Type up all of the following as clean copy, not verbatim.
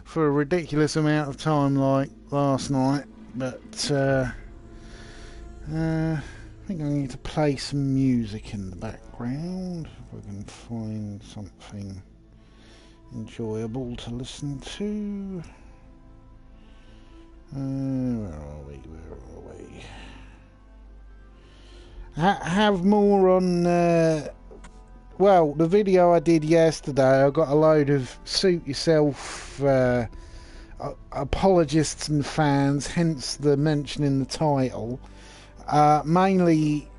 for a ridiculous amount of time like last night. But I think I need to play some music in the background if I can find something enjoyable to listen to. Where are we? Have more on well, the video I did yesterday. I got a load of suit yourself apologists and hence the mention in the title. Mainly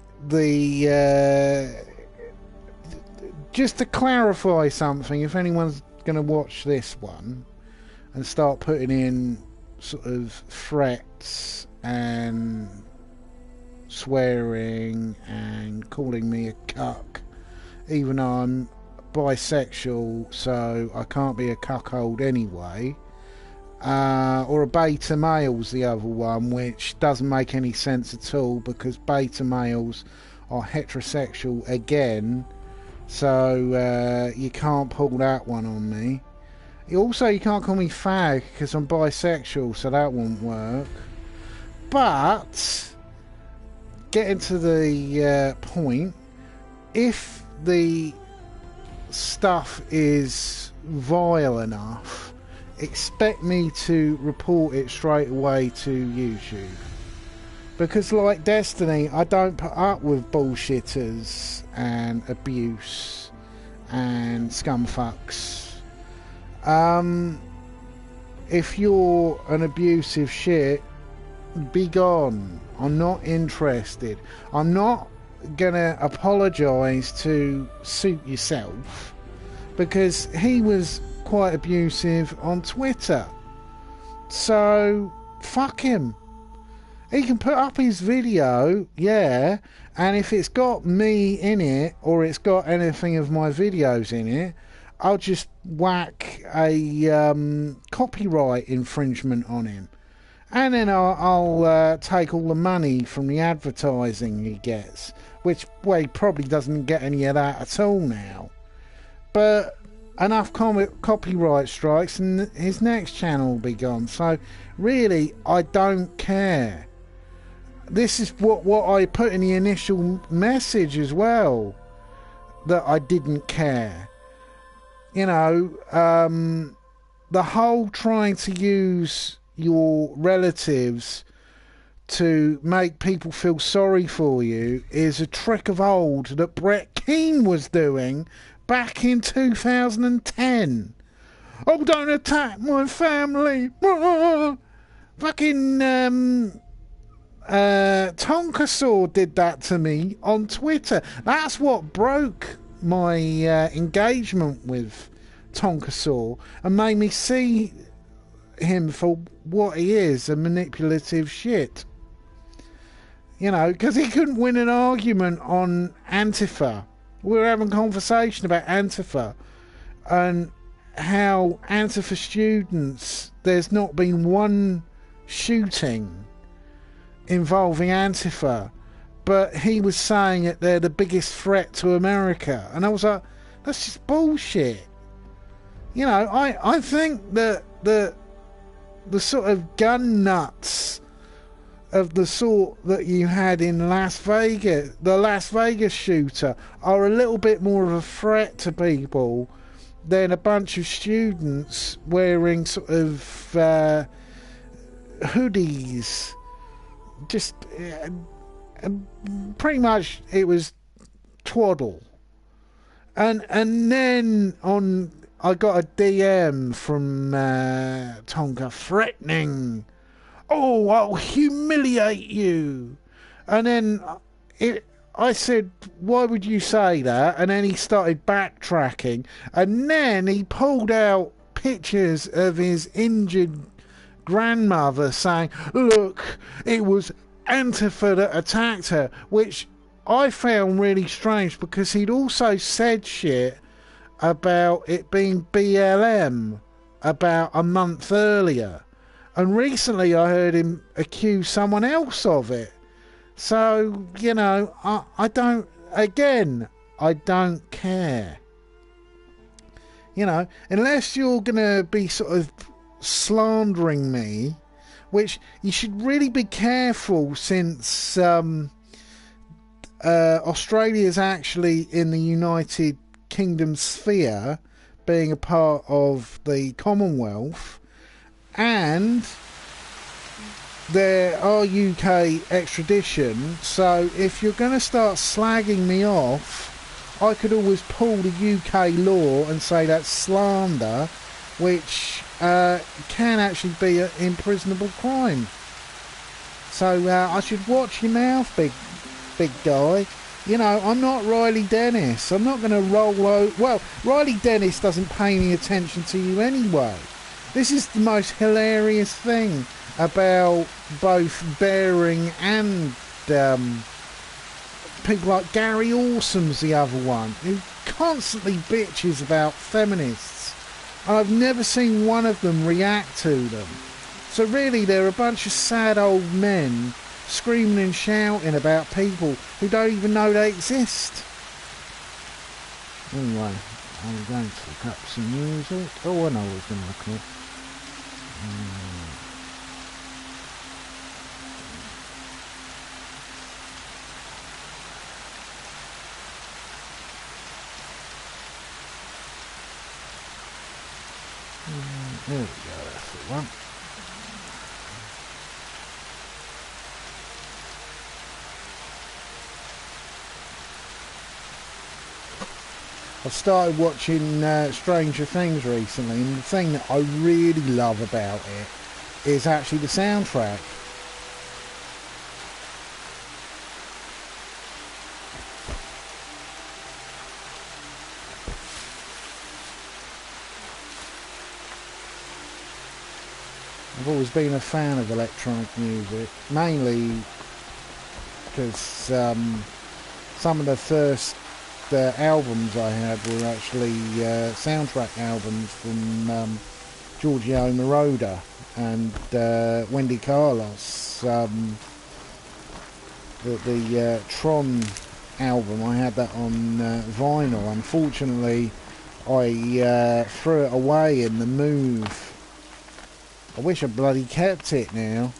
just to clarify something, if anyone's going to watch this one and start putting in sort of threats and swearing and calling me a cuck, even though I'm bisexual, so I can't be a cuckold anyway, or a beta male's the other one, which doesn't make any sense at all because beta males are heterosexual again, so you can't pull that one on me. Also, you can't call me fag because I'm bisexual, so that won't work. But getting to the point, if the stuff is vile enough, expect me to report it straight away to YouTube. Because like Destiny, I don't put up with bullshitters and abuse and scumfucks. If you're an abusive shit, be gone. I'm not interested. I'm not gonna apologise to Suit Yourself because he was quite abusive on Twitter. So fuck him. He can put up his video, yeah, and if it's got me in it or it's got anything of my videos in it, I'll just whack a copyright infringement on him. And then I'll take all the money from the advertising he gets, which, well, he probably doesn't get any of that at all now. But enough copyright strikes and his next channel will be gone. So really, I don't care. This is what I put in the initial message as well, that I didn't care. You know, the whole trying to use your relatives to make people feel sorry for you is a trick of old that Brett Keane was doing back in 2010. Oh, don't attack my family. Fucking Tonkasaw did that to me on Twitter. That's what broke my engagement with Tonkasaw and made me see him for what he is, a manipulative shit. You know, because he couldn't win an argument on Antifa. We were having a conversation about Antifa and how Antifa students, there's not been one shooting involving Antifa, but he was saying that they're the biggest threat to America. And I was like, that's just bullshit. You know, I think that the sort of gun nuts of the sort that you had in Las Vegas, the Las Vegas shooter, are a little bit more of a threat to people than a bunch of students wearing sort of hoodies. Just pretty much it was twaddle. And then I got a DM from Tonka threatening, oh, I'll humiliate you. And then I said, why would you say that? And then he started backtracking. And then he pulled out pictures of his injured grandmother saying, look, it was Antifa that attacked her, which I found really strange because he'd also said shit about it being BLM about a month earlier. And recently I heard him accuse someone else of it. So, you know, I don't care. You know, unless you're going to be sort of slandering me, which you should really be careful, since Australia's actually in the United Kingdom sphere, being a part of the Commonwealth, and there are UK extradition. So if you're going to start slagging me off, I could always pull the UK law and say that's slander, which can actually be an imprisonable crime. So I should watch your mouth, big guy. You know, I'm not Riley Dennis. I'm not going to roll over. Well, Riley Dennis doesn't pay any attention to you anyway. This is the most hilarious thing about both Baring and people like Gary Awesome's the other one, who constantly bitches about feminists. And I've never seen one of them react to them. So really, they're a bunch of sad old men screaming and shouting about people who don't even know they exist. Anyway, I'm going to look up some music. Oh, I know what I was going to look up. There we go, that's the one. I've started watching Stranger Things recently, and the thing that I really love about it is actually the soundtrack. I've always been a fan of electronic music, mainly because some of the first albums I had were actually soundtrack albums from Giorgio Moroder and Wendy Carlos. The Tron album, I had that on vinyl. Unfortunately, I threw it away in the move. I wish I bloody kept it now.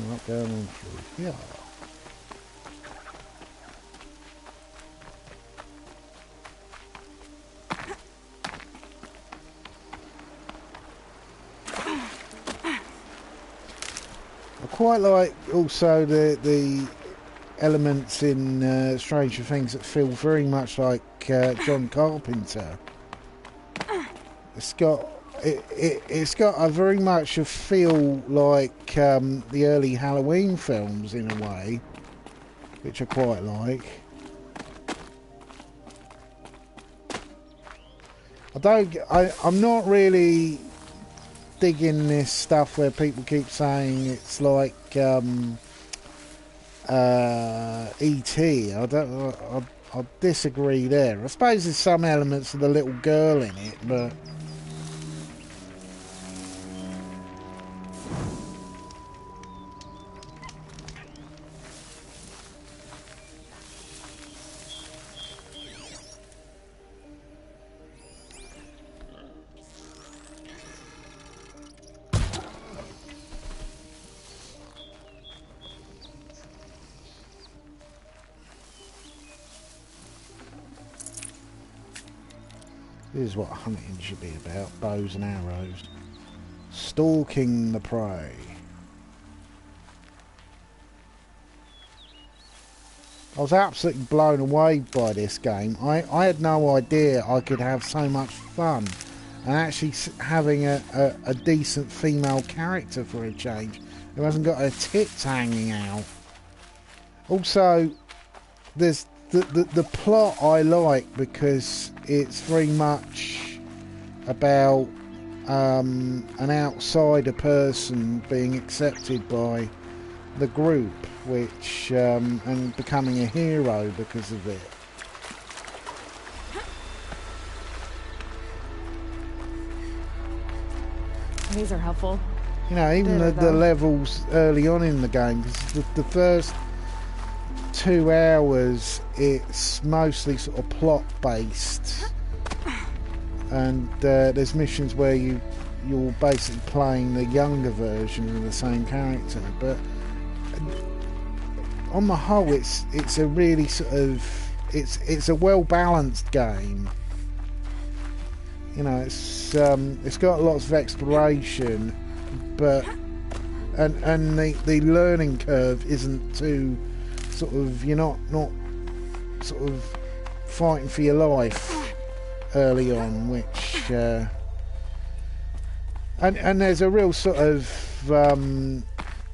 What going on through here? I quite like also the elements in Stranger Things that feel very much like John Carpenter. It's got it's got a very much a feel like the early Halloween films in a way, which I quite like. I'm not really digging this stuff where people keep saying it's like E.T. I disagree there. I suppose there's some elements of the little girl in it, but this is what hunting should be about, bows and arrows. Stalking the prey. I was absolutely blown away by this game. I had no idea I could have so much fun and actually having a decent female character for a change who hasn't got her tits hanging out. Also, there's the plot I like because it's very much about an outsider person being accepted by the group, which and becoming a hero because of it. These are helpful. You know, even the levels early on in the game, because the first 2 hours, it's mostly sort of plot based, and there's missions where you're basically playing the younger version of the same character. But on the whole, it's a really sort of it's a well balanced game. You know, it's got lots of exploration, but and the learning curve isn't too sort of, you're not sort of fighting for your life early on, which and there's a real sort of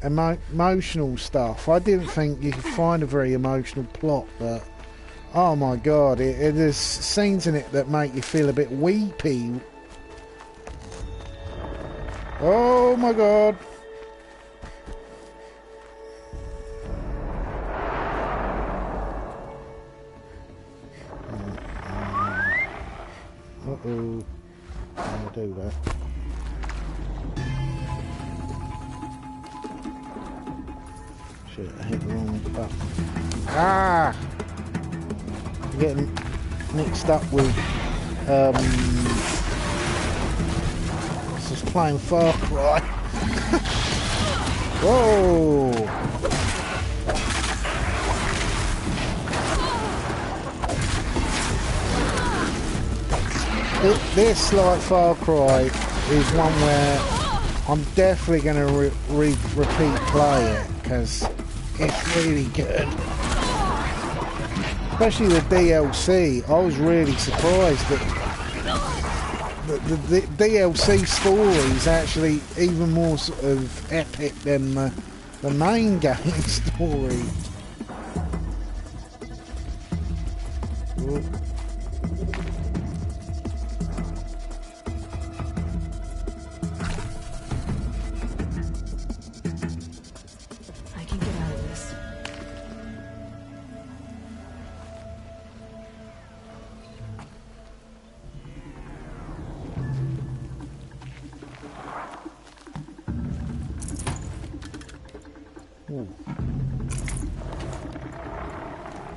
emotional stuff. I didn't think you could find a very emotional plot, but oh my god, there's scenes in it that make you feel a bit weepy. Oh my god. Uh-oh. I'll do that. Shit, I hit the wrong button. Ah! I'm getting mixed up with just playing Far Cry. Whoa! This, like Far Cry, is one where I'm definitely going to repeat play it, because it's really good. Especially the DLC. I was really surprised that the DLC story is actually even more sort of epic than the main game story. Ooh.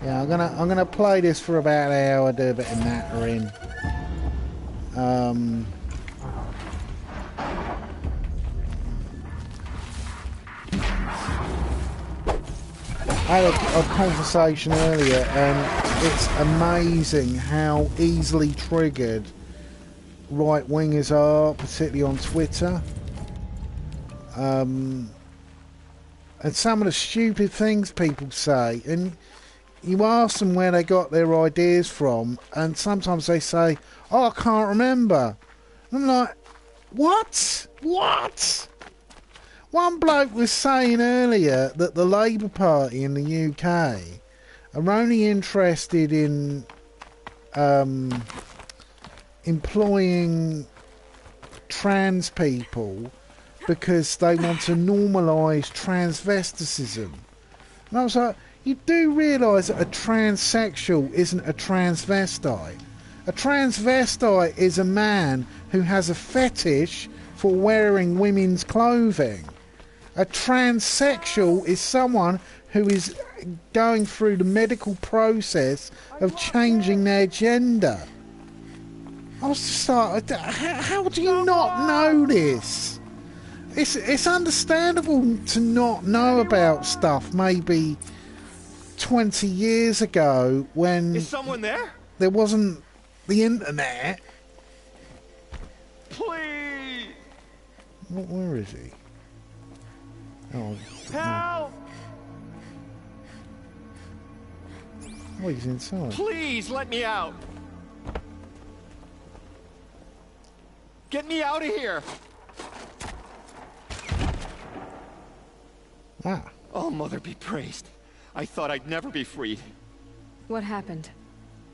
Yeah, I'm gonna play this for about an hour, do a bit of nattering. I had a conversation earlier, and it's amazing how easily triggered right-wingers are, particularly on Twitter. And some of the stupid things people say, and you ask them where they got their ideas from, and sometimes they say, "Oh, I can't remember." And I'm like, what? One bloke was saying earlier that the Labour Party in the UK are only interested in employing trans people because they want to normalise transvesticism. And I was like, you do realise that a transsexual isn't a transvestite. A transvestite is a man who has a fetish for wearing women's clothing. A transsexual is someone who is going through the medical process of changing their gender. I was just like, how do you not know this? It's understandable to not know about stuff maybe 20 years ago when is someone there wasn't the internet. Please. Where is he? Oh, help! Oh, he's inside. Please let me out. Get me out of here. Ah. Oh, Mother be praised. I thought I'd never be freed. What happened?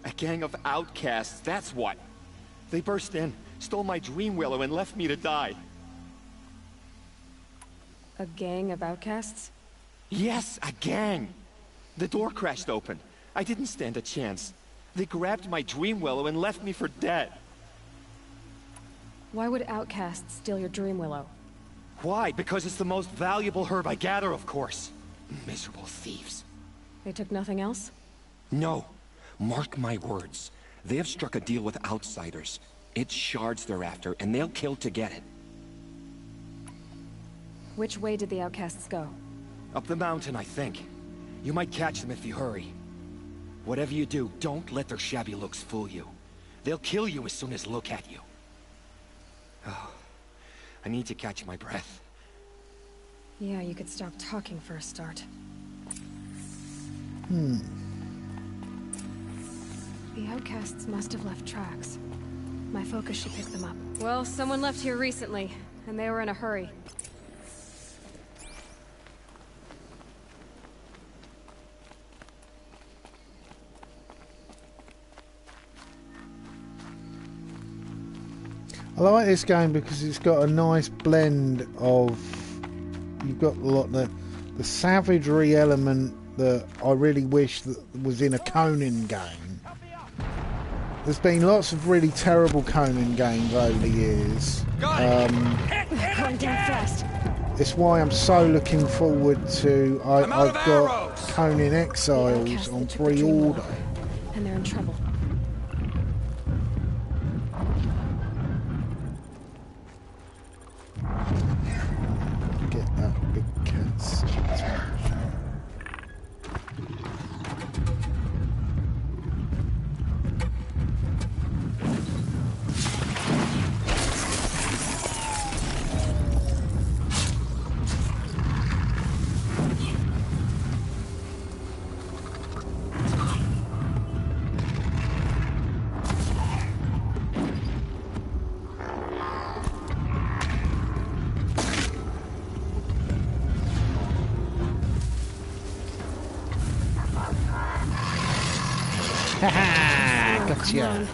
A gang of outcasts, that's what. They burst in, stole my dream willow, and left me to die. A gang of outcasts? Yes, a gang. The door crashed open. I didn't stand a chance. They grabbed my dream willow and left me for dead. Why would outcasts steal your dream willow? Why? Because it's the most valuable herb I gather, of course. Miserable thieves. They took nothing else? No. Mark my words. They have struck a deal with outsiders. It's shards they're after, and they'll kill to get it. Which way did the outcasts go? Up the mountain, I think. You might catch them if you hurry. Whatever you do, don't let their shabby looks fool you. They'll kill you as soon as look at you. Oh, I need to catch my breath. Yeah, you could stop talking for a start. The outcasts must have left tracks. My focus should pick them up. Well, someone left here recently, and they were in a hurry. I like this game because it's got a nice blend of... You've got a lot of the savagery element that I really wish that was in a Conan game. There's been lots of really terrible Conan games over the years. Going down fast. It's why I'm so looking forward to... I've got Conan Exiles on pre-order. And they're in trouble. Get that big cat's... Haha! Gotcha!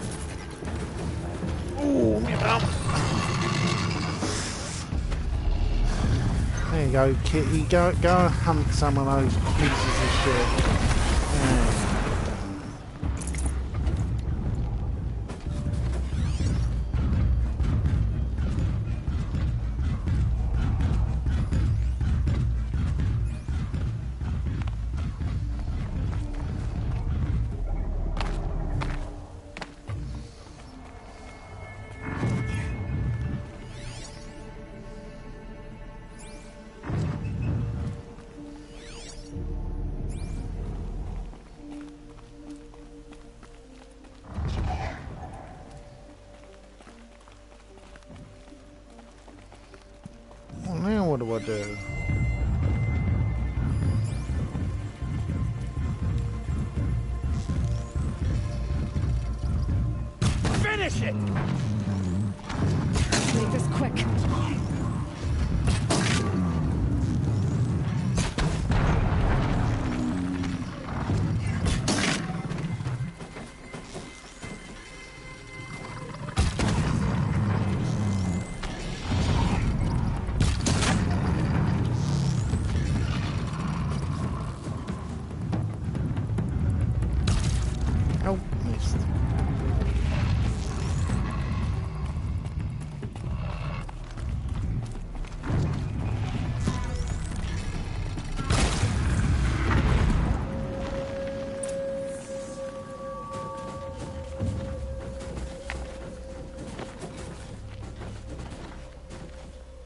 Oh, my bum! There you go, kitty. Go and hunt some of those pieces of shit. Well, now what do I do? Finish it! Make this quick. Oh, missed.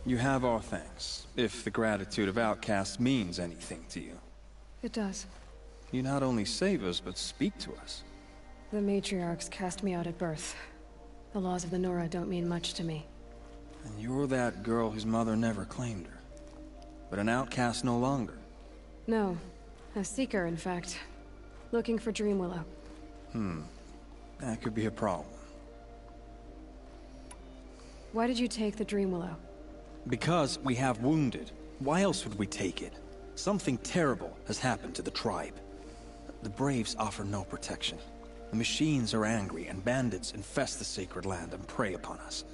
You have our thanks, if the gratitude of outcasts means anything to you. It does. You not only save us, but speak to us. The matriarchs cast me out at birth. The laws of the Nora don't mean much to me. And you're that girl whose mother never claimed her. But an outcast no longer. No. A seeker, in fact. Looking for Dreamwillow. That could be a problem. Why did you take the Dreamwillow? Because we have wounded. Why else would we take it? Something terrible has happened to the tribe. The Braves offer no protection. The machines are angry, and bandits infest the sacred land and prey upon us.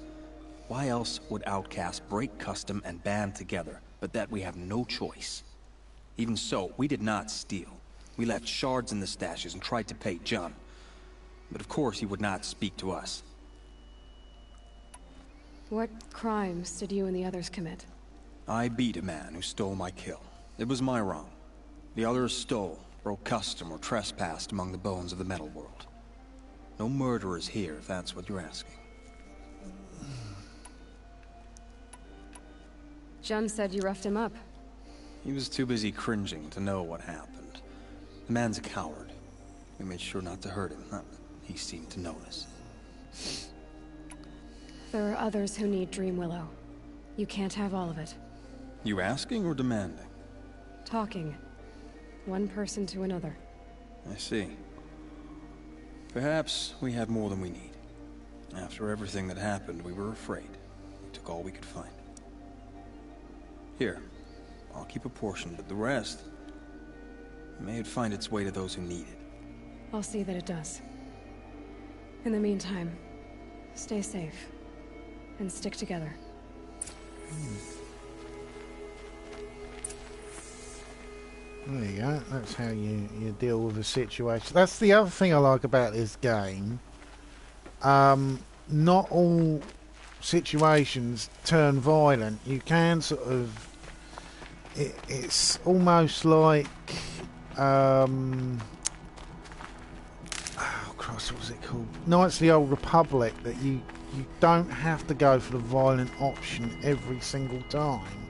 Why else would outcasts break custom and band together, but that we have no choice? Even so, we did not steal. We left shards in the stashes and tried to pay John. But of course he would not speak to us. What crimes did you and the others commit? I beat a man who stole my kill. It was my wrong. The others stole, broke custom or trespassed among the bones of the metal world. No murderers here, if that's what you're asking. Jun said you roughed him up. He was too busy cringing to know what happened. The man's a coward. We made sure not to hurt him. Not that he seemed to notice. There are others who need Dream Willow. You can't have all of it. You asking or demanding? Talking. One person to another. I see. Perhaps we have more than we need. After everything that happened, we were afraid. We took all we could find. Here, I'll keep a portion, but the rest... may it find its way to those who need it. I'll see that it does. In the meantime, stay safe. And stick together. There you go. That's how you deal with a situation. That's the other thing I like about this game. Not all situations turn violent. You can sort of... It's almost like... oh, Christ, what was it called? Knights of the Old Republic, that you don't have to go for the violent option every single time.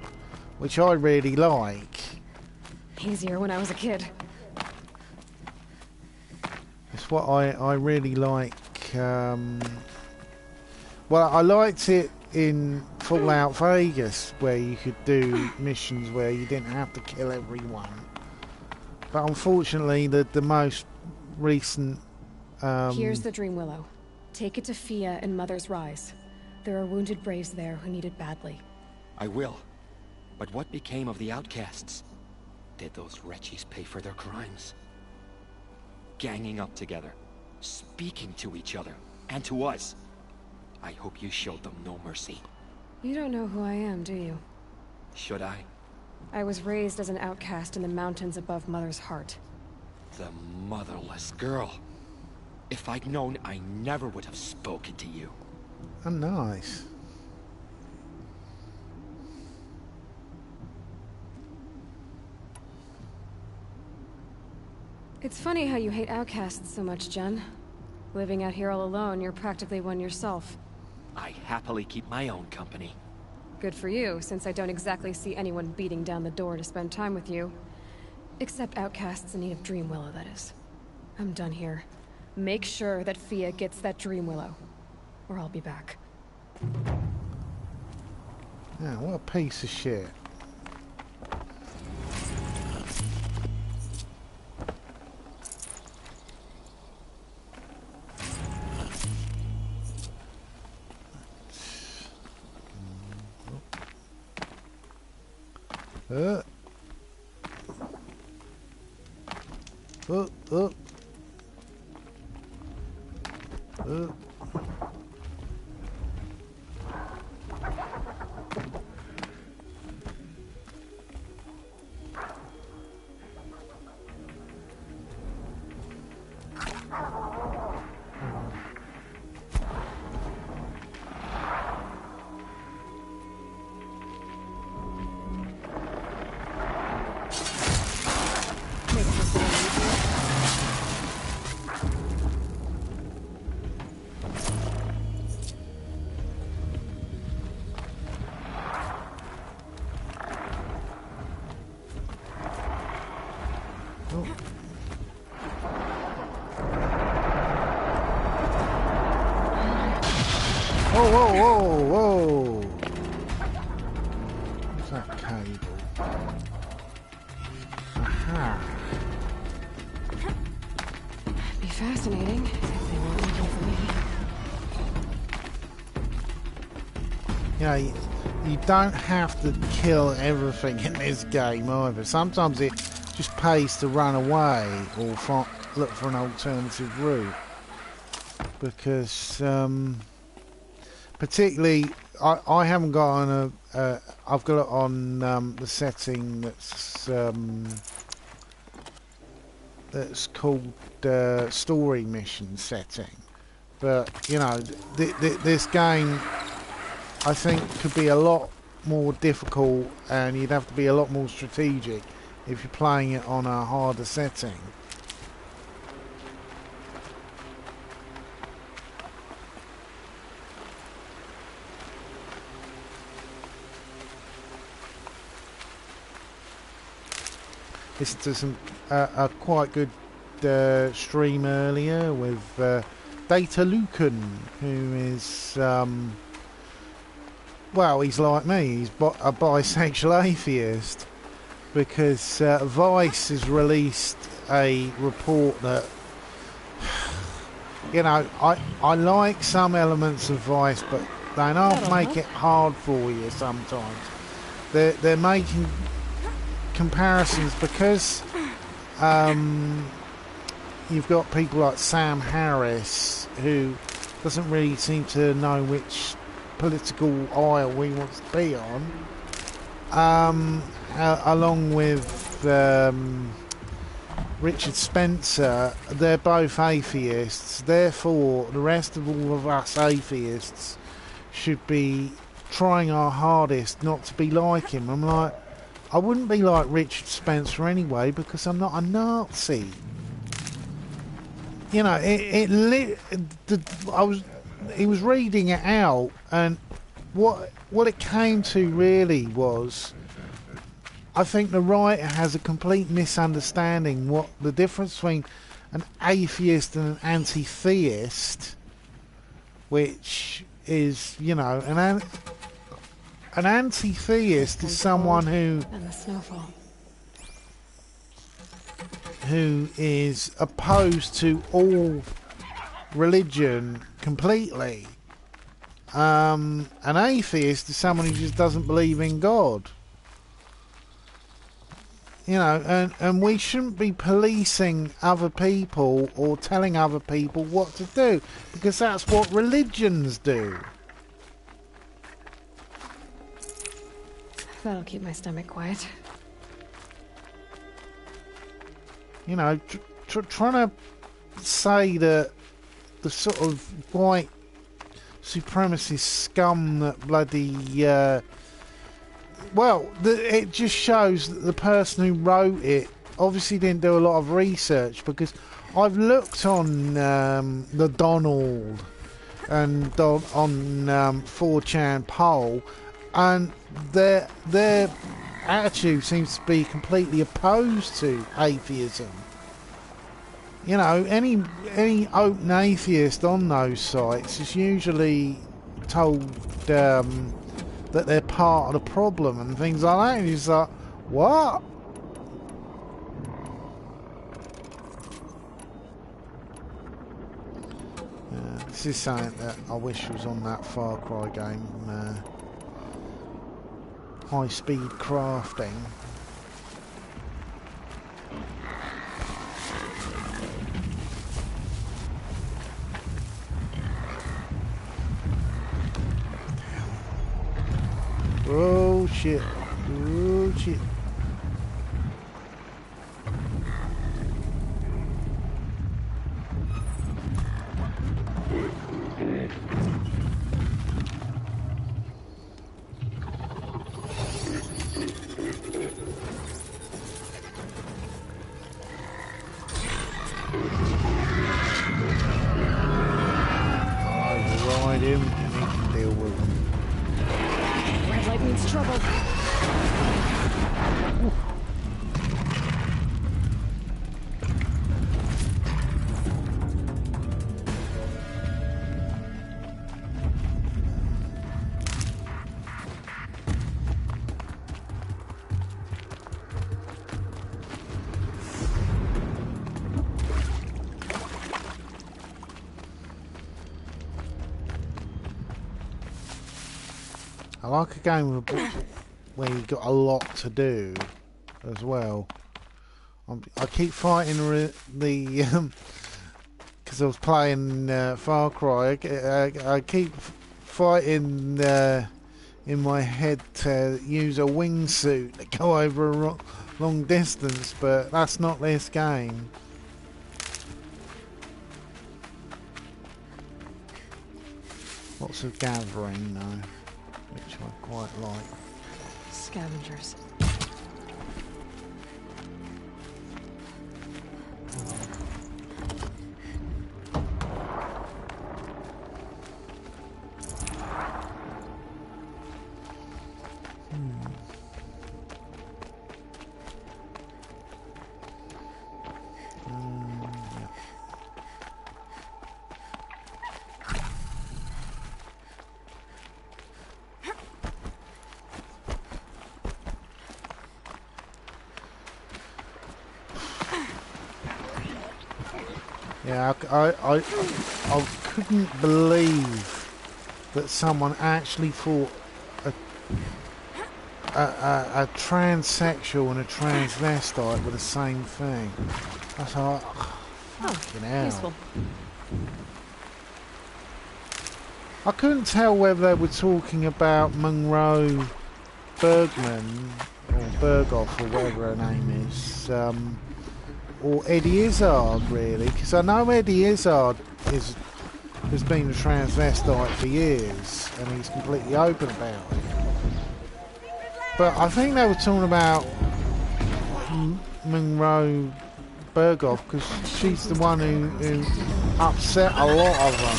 Which I really like. Easier when I was a kid. It's what I really like. Well, I liked it in Fallout Vegas, where you could do missions where you didn't have to kill everyone. But unfortunately, the most recent... Here's the Dream Willow. Take it to Fia and Mother's Rise. There are wounded Braves there who need it badly. I will. But what became of the outcasts? Did those wretches pay for their crimes? Ganging up together, speaking to each other, and to us. I hope you showed them no mercy. You don't know who I am, do you? Should I? I was raised as an outcast in the mountains above Mother's Heart. The motherless girl. If I'd known, I never would have spoken to you. Oh, nice. It's funny how you hate outcasts so much, Jun. Living out here all alone, you're practically one yourself. I happily keep my own company. Good for you, since I don't exactly see anyone beating down the door to spend time with you. Except outcasts in need of Dream Willow, that is. I'm done here. Make sure that Fia gets that Dream Willow, or I'll be back. Yeah, what a piece of shit. Oh. Whoa! What's that cable? Aha! Be fascinating if they weren't looking for me. You know, you don't have to kill everything in this game either. Sometimes it just pays to run away or look for an alternative route. Because, particularly, I haven't got on I've got it on the setting that's called story mission setting. But, you know, this game, I think, could be a lot more difficult, and you'd have to be a lot more strategic if you're playing it on a harder setting. Listened to some a quite good stream earlier with Data Lucan, who is well, he's like me. He's a bisexual atheist, because Vice has released a report that, you know, I like some elements of Vice, but they enough make it hard for you sometimes. They're making comparisons because you've got people like Sam Harris, who doesn't really seem to know which political aisle he wants to be on, along with Richard Spencer. They're both atheists, therefore the rest of all of us atheists should be trying our hardest not to be like him. I'm like, I wouldn't be like Richard Spencer anyway, because I'm not a Nazi. You know, he was reading it out, and what it came to really was, I think the writer has a complete misunderstanding what the difference between an atheist and an anti-theist, which is, you know, an anti-theist is someone who is opposed to all religion completely. An atheist is someone who just doesn't believe in God. You know, and we shouldn't be policing other people or telling other people what to do, because that's what religions do. That'll keep my stomach quiet. You know, trying to say that the sort of white supremacist scum that bloody... well, it just shows that the person who wrote it obviously didn't do a lot of research, because I've looked on the Donald and on 4chan poll, and their attitude seems to be completely opposed to atheism. You know, any open atheist on those sites is usually told that they're part of the problem and things like that, and he's like, what? This is something that I wish was on that Far Cry game, high speed crafting. Oh shit. Oh shit. Override him and he can deal with them. Red light means trouble. I like a game where you've got a lot to do as well. I keep fighting the because I was playing Far Cry. I keep fighting in my head to use a wingsuit to go over a long distance, but that's not this game. Lots of gathering though, which I quite like. Scavengers. Yeah, I couldn't believe that someone actually thought a transsexual and a transvestite were the same thing. I thought, fucking hell. Useful. I couldn't tell whether they were talking about Monroe Bergman, or Berghoff, or whatever her name is, or Eddie Izzard, really, because I know Eddie Izzard has been a transvestite for years, and he's completely open about it. But I think they were talking about Monroe Berghoff, because she's the one who upset a lot of them,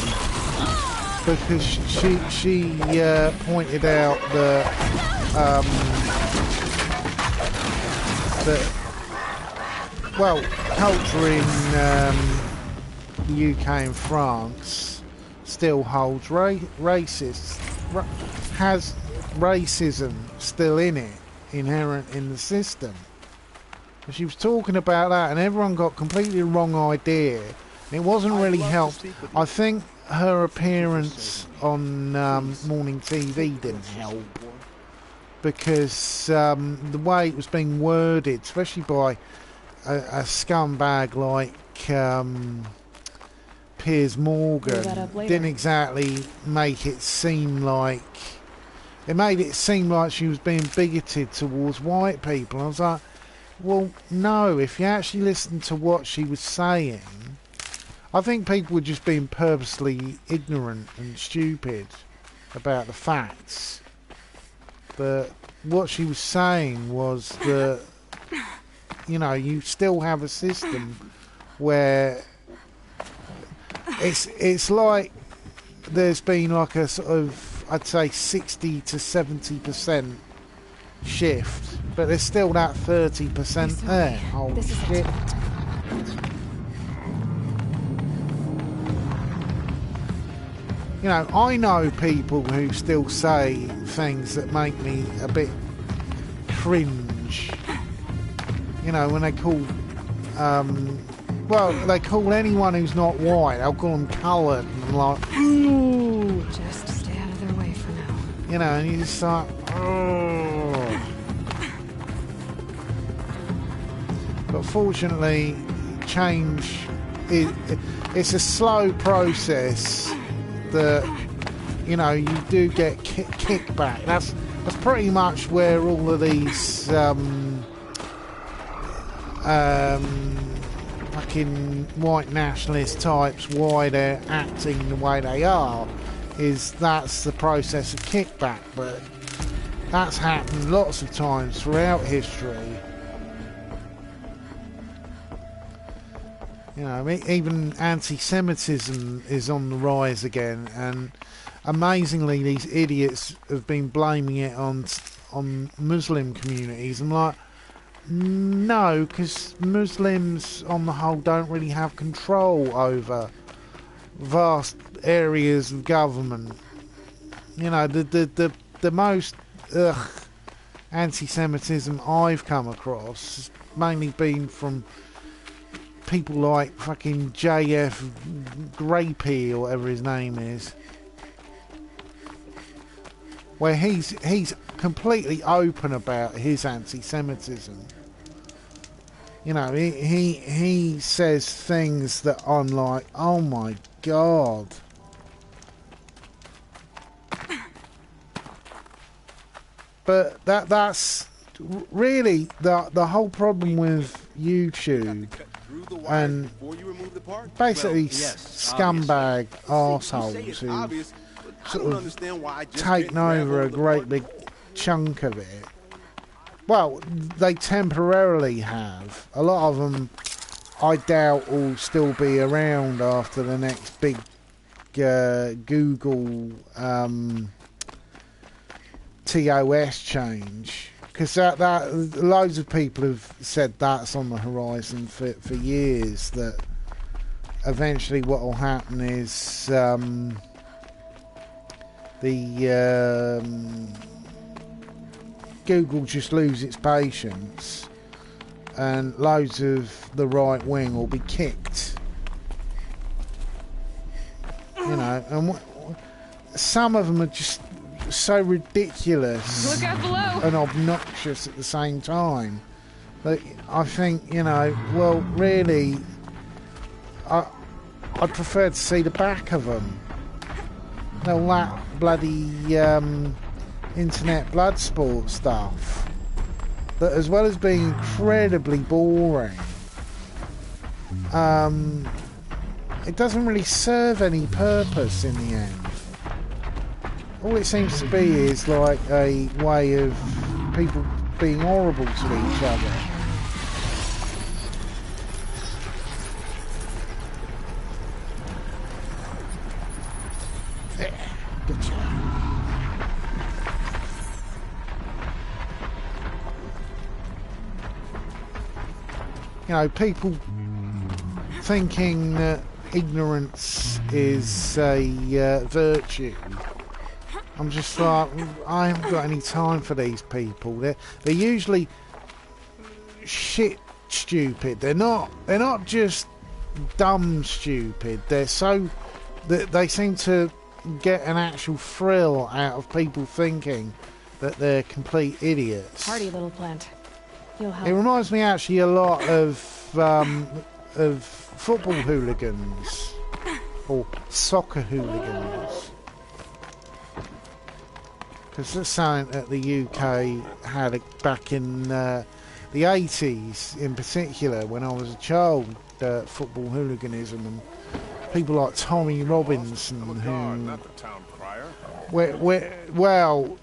because she pointed out that well, culture in the UK and France still holds has racism still in it, inherent in the system. And she was talking about that, and everyone got completely the wrong idea. And it wasn't really helped. I think her appearance on morning TV didn't help, because the way it was being worded, especially by a scumbag like Piers Morgan, didn't exactly make it seem like... It made it seem like she was being bigoted towards white people. I was like, well, no, if you actually listen to what she was saying, I think people were just being purposely ignorant and stupid about the facts. But what she was saying was that, you know, you still have a system where it's like there's been like a sort of, I'd say 60 to 70% shift, but there's still that 30% there. Oh shit. You know, I know people who still say things that make me a bit cringe. You know, when they call, well, they call anyone who's not white, they'll call them coloured, and I'm like, ooh. Just stay out of their way for now. You know, and you just like, oh. But fortunately, change, it's a slow process that, you know, you do get kickback. That's pretty much where all of these fucking white nationalist types, why they're acting the way they are, that's the process of kickback. But that's happened lots of times throughout history. You know, even anti-Semitism is on the rise again, and amazingly, these idiots have been blaming it on Muslim communities. I'm like, no, because Muslims, on the whole, don't really have control over vast areas of government. You know, the most anti-Semitism I've come across has mainly been from people like fucking JF Grapey or whatever his name is, where he's completely open about his anti-Semitism. You know, he says things that I'm like, oh my god. But that's really the whole problem with YouTube. And basically scumbag arseholes who've sort of taken over a great big chunk of it. Well, they temporarily have. A lot of them, I doubt, will still be around after the next big Google TOS change. Because that loads of people have said that's on the horizon for years, that eventually what will happen is Google just lose its patience and loads of the right wing will be kicked you know, and some of them are just so ridiculous Look out below! and obnoxious at the same time that I think, you know, well, really, I'd prefer to see the back of them. All that bloody internet blood sport stuff that, as well as being incredibly boring, it doesn't really serve any purpose in the end. All it seems to be is like a way of people being horrible to each other. Gotcha. You know, people thinking that ignorance is a virtue. I'm just like, I haven't got any time for these people. They're usually shit stupid. They're not just dumb stupid. They're so that they seem to get an actual thrill out of people thinking that they're complete idiots. Hardy little plant. You'll help. It reminds me actually a lot of football hooligans or soccer hooligans, because that's something that the UK had back in the 80s, in particular when I was a child. Football hooliganism and people like Tommy Robinson, who, well,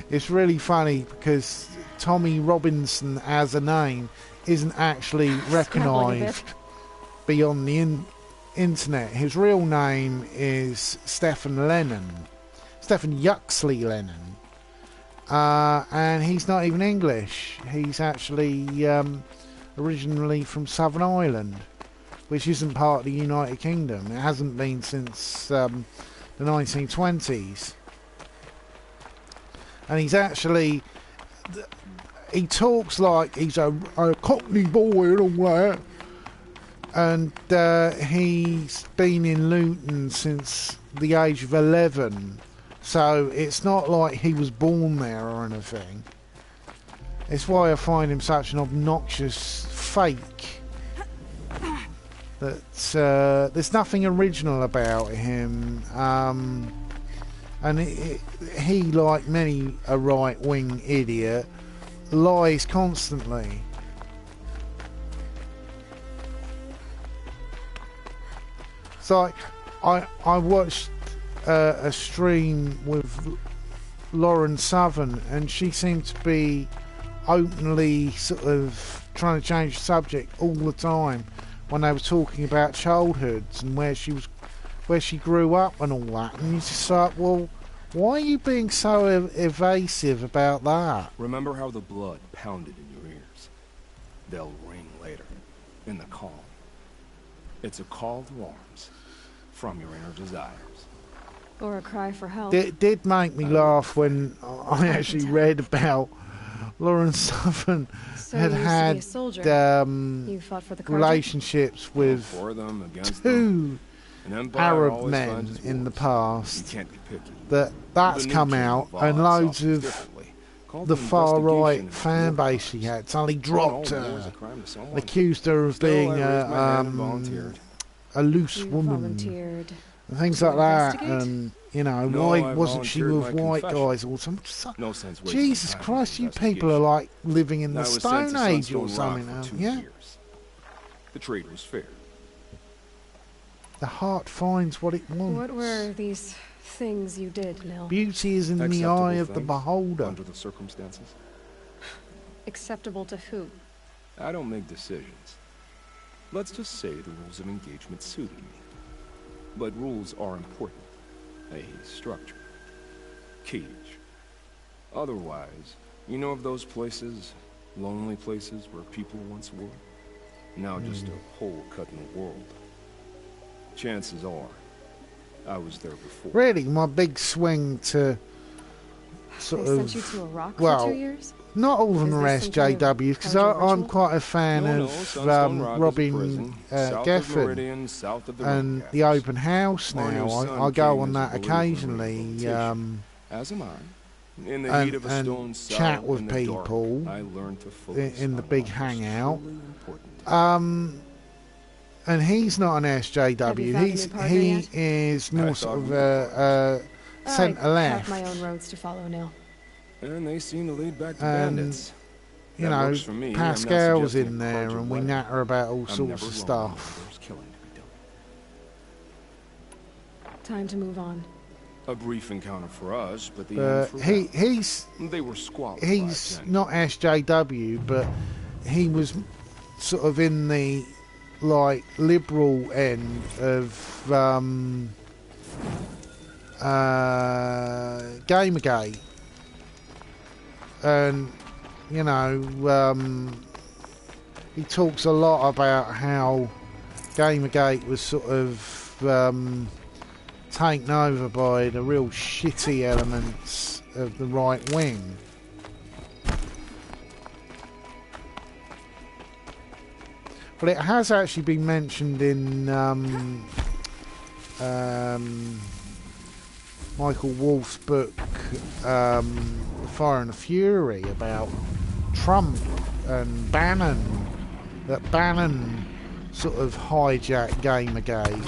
it's really funny because Tommy Robinson as a name isn't actually recognised beyond the internet. His real name is Stephen Yuxley Lennon, and he's not even English. He's actually originally from Southern Ireland, which isn't part of the United Kingdom. It hasn't been since the 1920s. And he's actually, he talks like he's a Cockney boy and all that. And he's been in Luton since the age of 11. So it's not like he was born there or anything. It's why I find him such an obnoxious fake. That there's nothing original about him. And he, like many a right-wing idiot, lies constantly. So I watched a stream with Lauren Southern, and she seemed to be openly sort of trying to change the subject all the time when they were talking about childhoods and where she grew up and all that. And you just like, well, why are you being so evasive about that? Remember how the blood pounded in your ears? They'll ring later, in the calm. It's a call to arms from your inner desires. Or a cry for help. It did make me laugh when I actually read about Lauren Southern had You fought for the relationships with two Arab men in the past. That's come out, and loads of the far right fan base she had suddenly dropped her, accused her of being a loose woman, and things like that. And you know, why wasn't she with white guys or something? Jesus Christ, you people are like living in the Stone Age or something now, yeah? The trade was fair. The heart finds what it wants. What were these things you did, Nil? Beauty is in the eye of the beholder. Under the circumstances. Acceptable to who? I don't make decisions. Let's just say the rules of engagement suited me. But rules are important. A structure. Cage. Otherwise, you know of those places, lonely places where people once were? Now just a hole cut in the world. Chances are, I was there before. Really, my big swing to sort they of... sent you to Iraq for 2 years? Not all of them Is are this some kind of SJWs, because Kojak I'm ritual? quite a fan No, of Sunstone Rock is a Robin prison, south of Geffen Meridian, south of the and road the gathers. open house Our new now. son I go came on as a that believer in occasionally rehabilitation. As am I. In the heat and, of a stone cell chat with in the people dark, I learned to focus in the on big what was hangout. truly important. And he's not an Have you SJW. found a new partner He yet? is I more thought sort of we were centre I left. have my own roads to follow now. And they seem to lead back to And, bandits. You That know, works for me. I'm not Pascal's suggesting in a there, cordial and we wedding. natter about all I'm sorts never of wrong stuff. when there's killing to be done. Time to move on. A brief encounter for us, but the But end for them. he's They were squalid he's lives, and not SJW, but he was sort of in the like liberal end of Gamergate, and you know he talks a lot about how Gamergate was sort of taken over by the real shitty elements of the right wing. But it has actually been mentioned in Michael Wolff's book, The Fire and the Fury, about Trump and Bannon, that Bannon sort of hijacked Gamergate.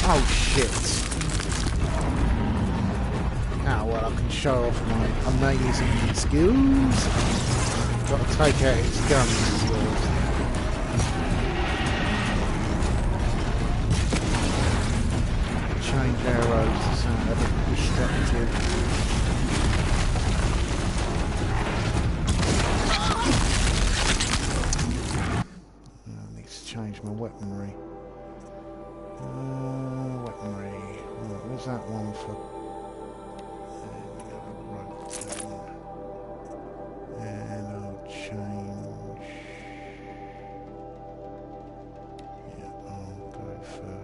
Oh shit. Ah, well, I can show off my amazing skills. Gotta take out his guns. Change arrows to sound a bit destructive. I need to change my weaponry. Weaponry. Right, what's that one for? And I'll change. Yeah, I'll go for.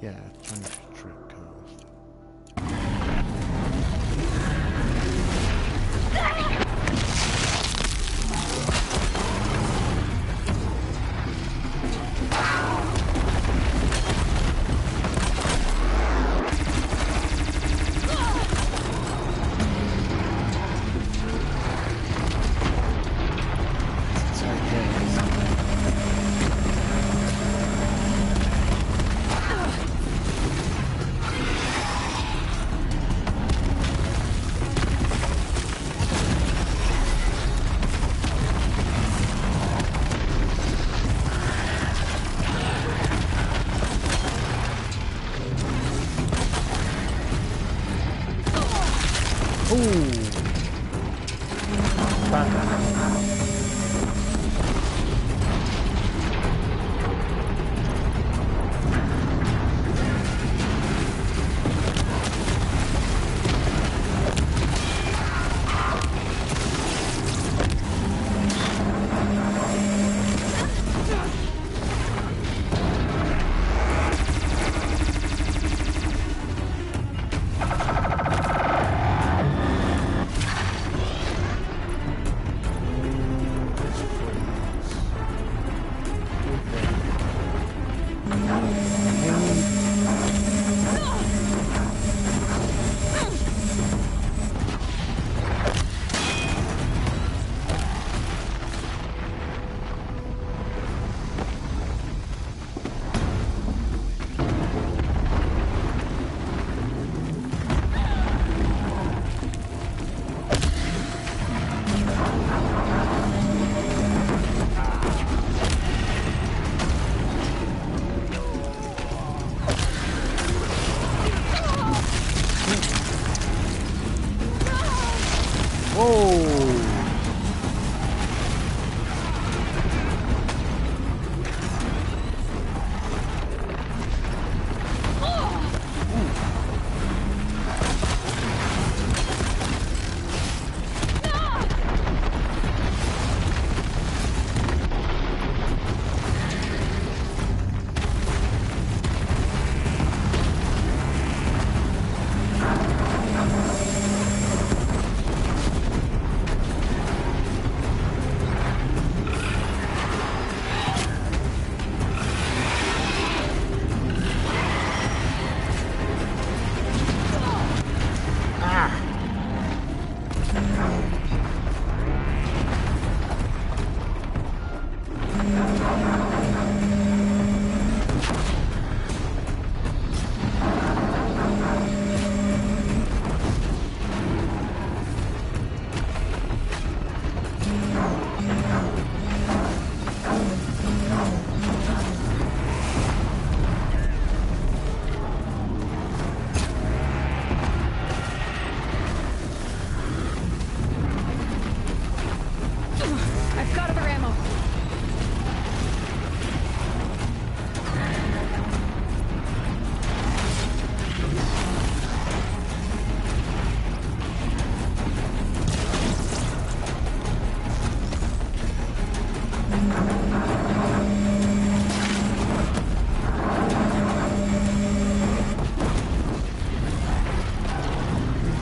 Yeah, change the trip cast.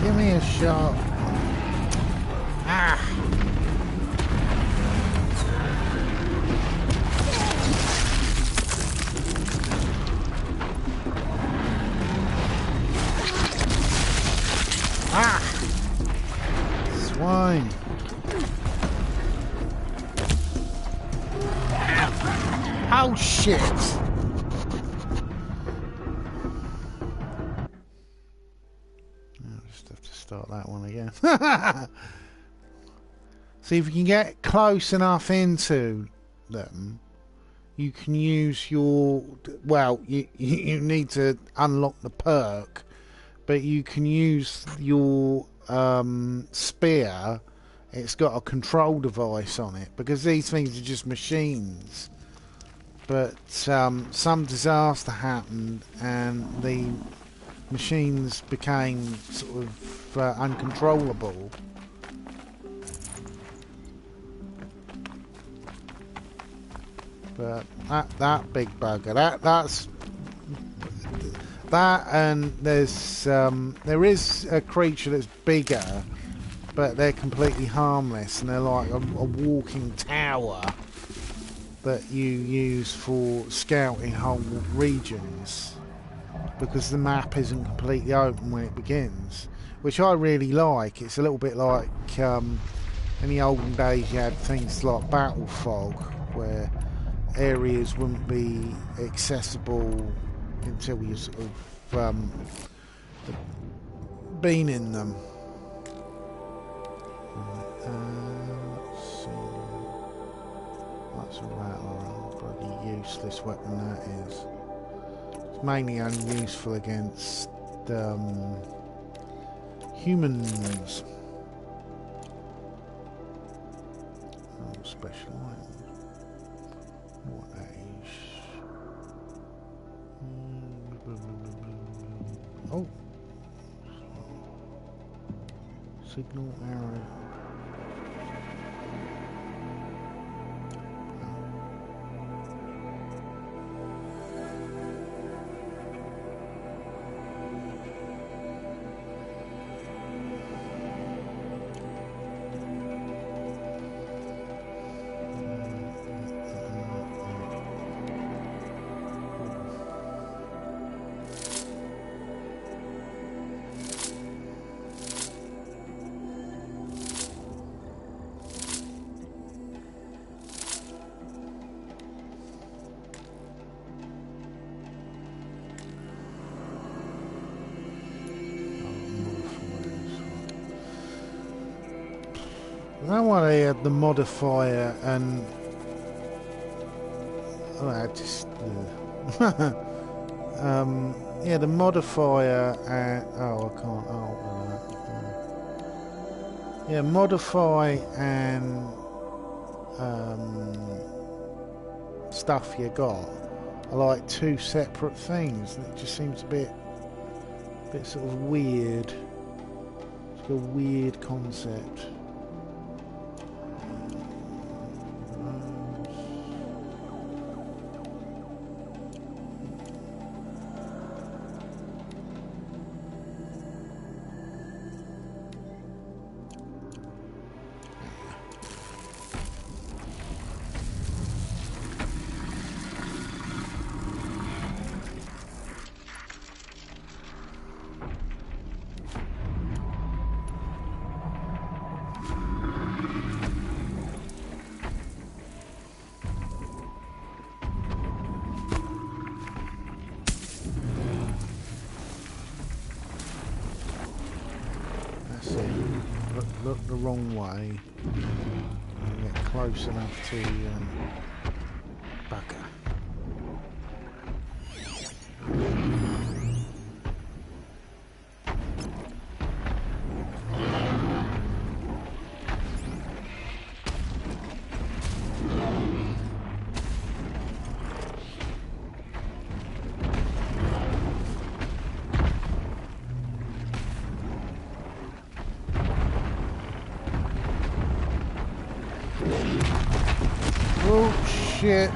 Give me a shot. Ah. Ah. Swine. Oh shit. I'll just have to start that one again. See, if you can get close enough into them, you can use your... Well, you need to unlock the perk, but you can use your spear. It's got a control device on it, because these things are just machines. But some disaster happened, and the machines became sort of uncontrollable. But that big bugger, that, and there is a creature that's bigger, but they're completely harmless, and they're like a walking tower that you use for scouting whole regions, because the map isn't completely open when it begins, which I really like. It's a little bit like in the olden days you had things like battle fog, where areas wouldn't be accessible until you sort of been in them. Let's see. That's a rattler, bloody useless weapon that is. It's mainly only useful against humans. Oh, special items. What age? Oh, signal arrow. I don't know why they had the modifier and... Oh, I just... yeah, the modifier and... Oh, I can't... Oh, yeah, modify and... stuff you got are like two separate things. It just seems a bit sort of weird. It's like a weird concept. Look the wrong way and get close enough to bugger. Oh shit.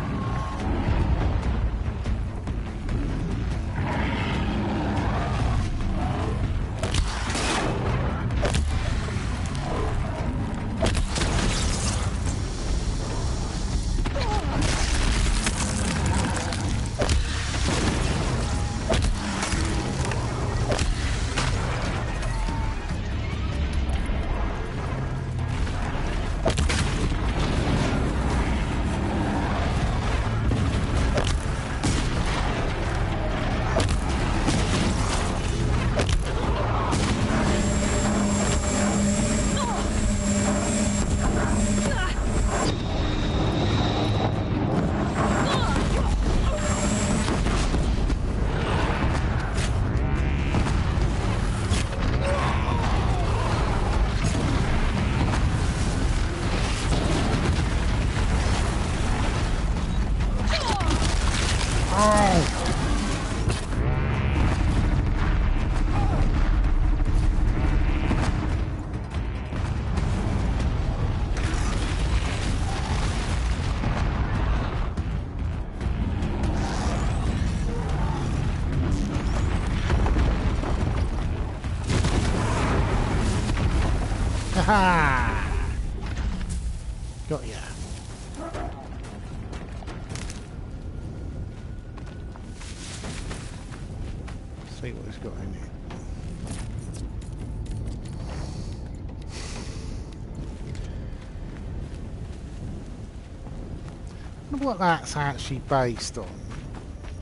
ha! Got ya. See what it's got in here. I wonder what that's actually based on.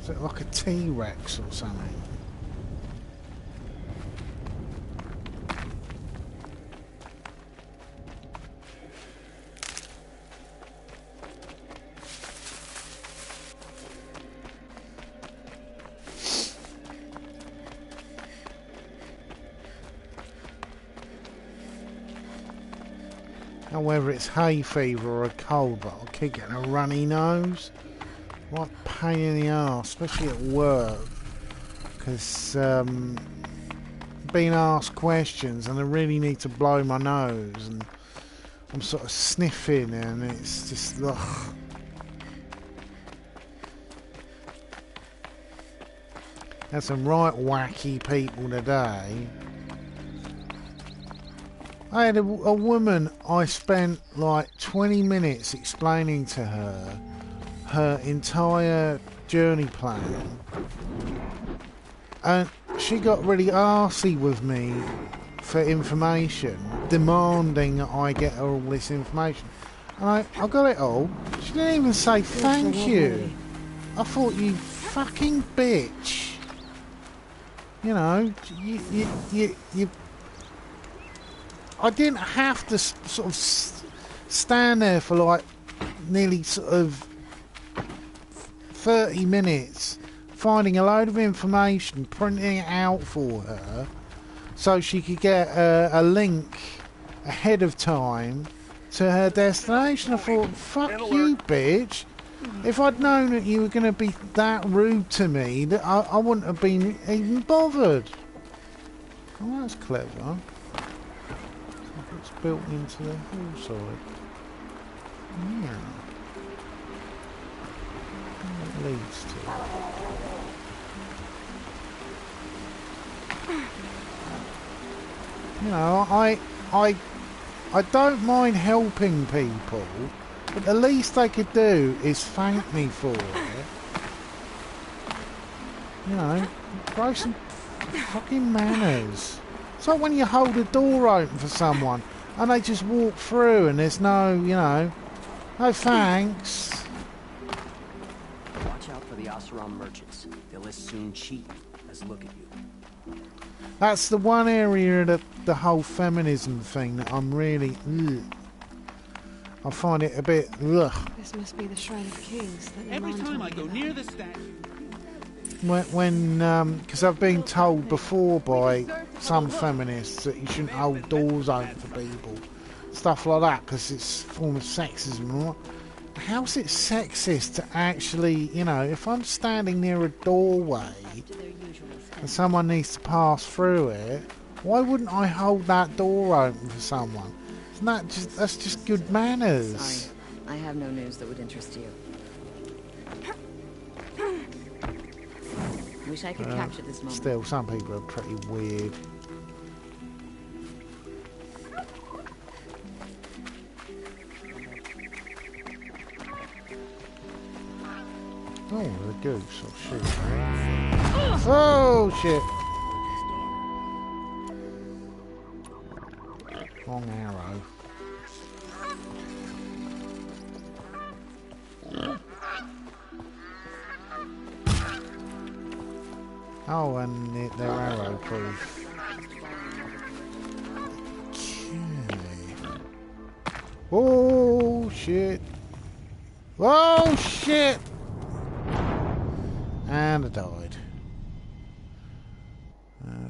Is it like a T-Rex or something? Whether it's hay fever or a cold, but I'll keep getting a runny nose. What a pain in the arse, especially at work, because being asked questions and I really need to blow my nose, and I'm sort of sniffing, and it's just ugh. Had some right wacky people today. I had a woman, I spent like 20 minutes explaining to her her entire journey plan, and she got really arsey with me for information, demanding that I get her all this information. And I got it all. She didn't even say thank you. I thought, you fucking bitch. You know, you I didn't have to sort of stand there for like nearly sort of 30 minutes finding a load of information, printing it out for her so she could get a link ahead of time to her destination. I thought, fuck you, bitch. If I'd known that you were going to be that rude to me, that I wouldn't have been even bothered. Oh, that's clever. It's built into the hillside. Yeah. What it leads to. You know, I don't mind helping people, but the least they could do is thank me for it. You know, grow some fucking manners. It's like when you hold a door open for someone and they just walk through and there's no, you know, no thanks. Watch out for the Oseram merchants. They'll as soon cheat you as look at you. That's the one area of the whole feminism thing that I'm really, I find it a bit, ugh. This must be the Shrine of Kings. That Every Iman time told I me go about. near the statue. Because I've been told before by some feminists that you shouldn't hold doors open for people, stuff like that, because it's a form of sexism. How's it sexist to actually, you know, if I'm standing near a doorway and someone needs to pass through it, why wouldn't I hold that door open for someone? Isn't that just, that's just good manners? Sorry, I have no news that would interest you. Wish I could capture this moment. Still, some people are pretty weird. Oh, the goose. Oh, shit. Oh, shit. Long arrow. Oh, and they're arrow proof. Okay. Oh, shit. Oh, shit. And I died.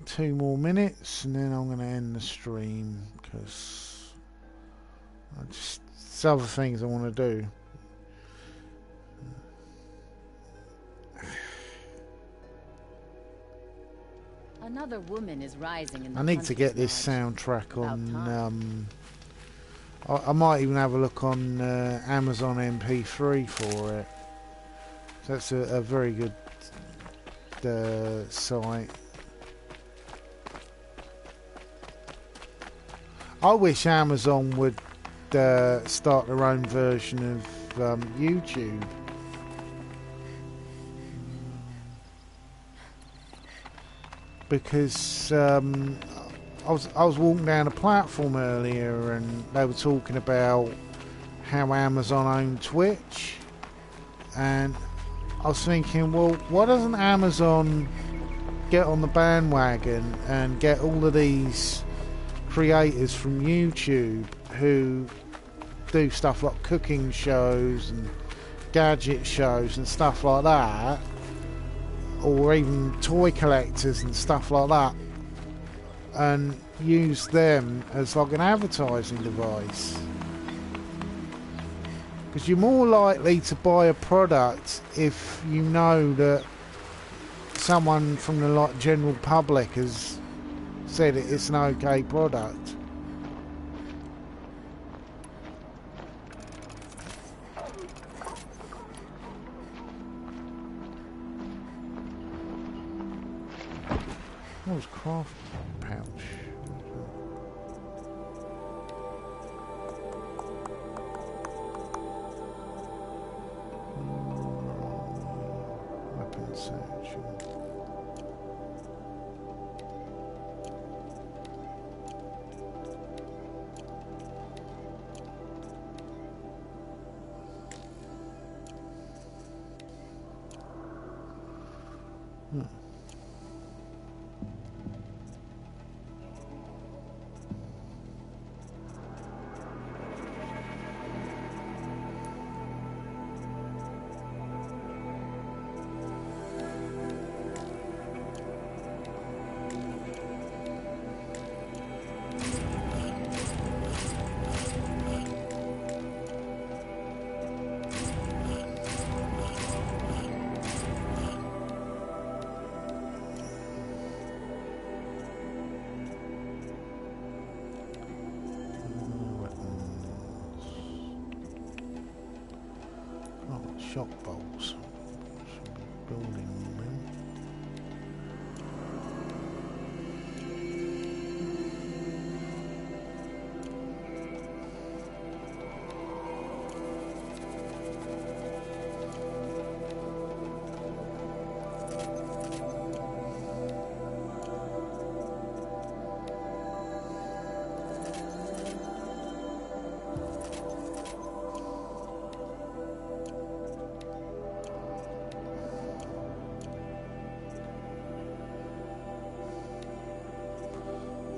2 more minutes and then I'm going to end the stream because there's other things I want to do. Another woman is rising in the I need to get this soundtrack on. I might even have a look on Amazon MP3 for it. That's a very good site. I wish Amazon would start their own version of YouTube. Because I was walking down a platform earlier and they were talking about how Amazon owned Twitch, and I was thinking, well, why doesn't Amazon get on the bandwagon and get all of these creators from YouTube who do stuff like cooking shows and gadget shows and stuff like that, or even toy collectors and stuff like that, and use them as like an advertising device? Because you're more likely to buy a product if you know that someone from the like general public has said it's an okay product. What was craft pouch? Weapon search. Shot bolts. Should be building them.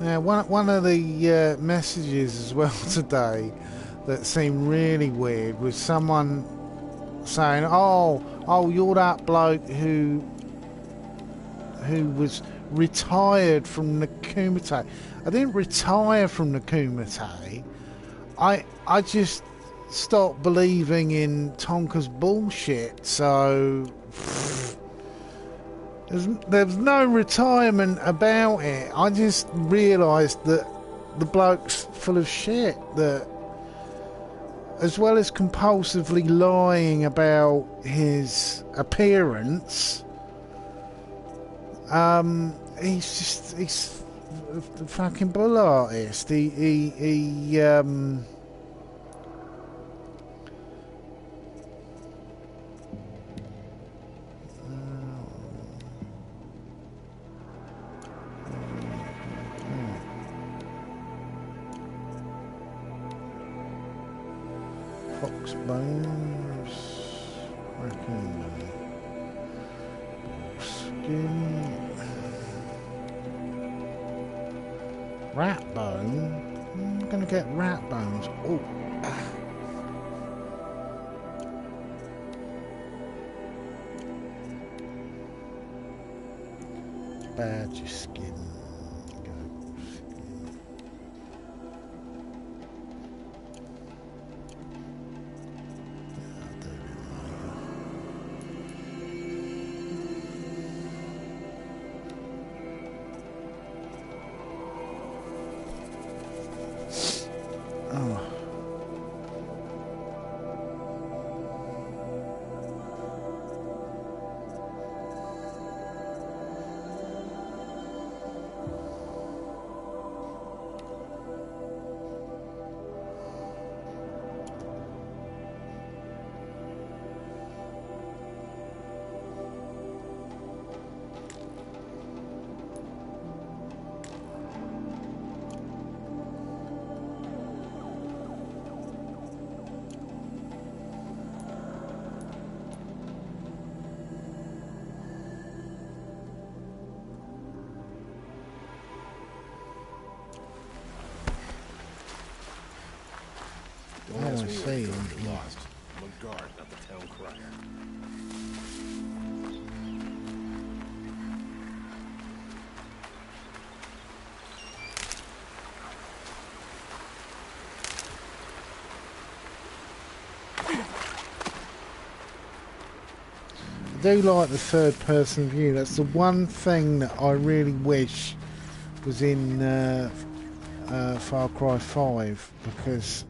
Now, one of the messages as well today that seemed really weird was someone saying, "Oh, you're that bloke who was retired from the Kumite." I didn't retire from the Kumite. I just stopped believing in Tonka's bullshit. So there's no retirement about it. I just realised that the bloke's full of shit. That, as well as compulsively lying about his appearance, he's a fucking bull artist. He fox bones, raccoon skin, rat bone. I'm gonna get rat bones. Oh, badger skin. Don't Oh, ask I me see. where you got lost. I'm a guard, not the town crier. I do like the third person view. That's the one thing that I really wish was in Far Cry 5, because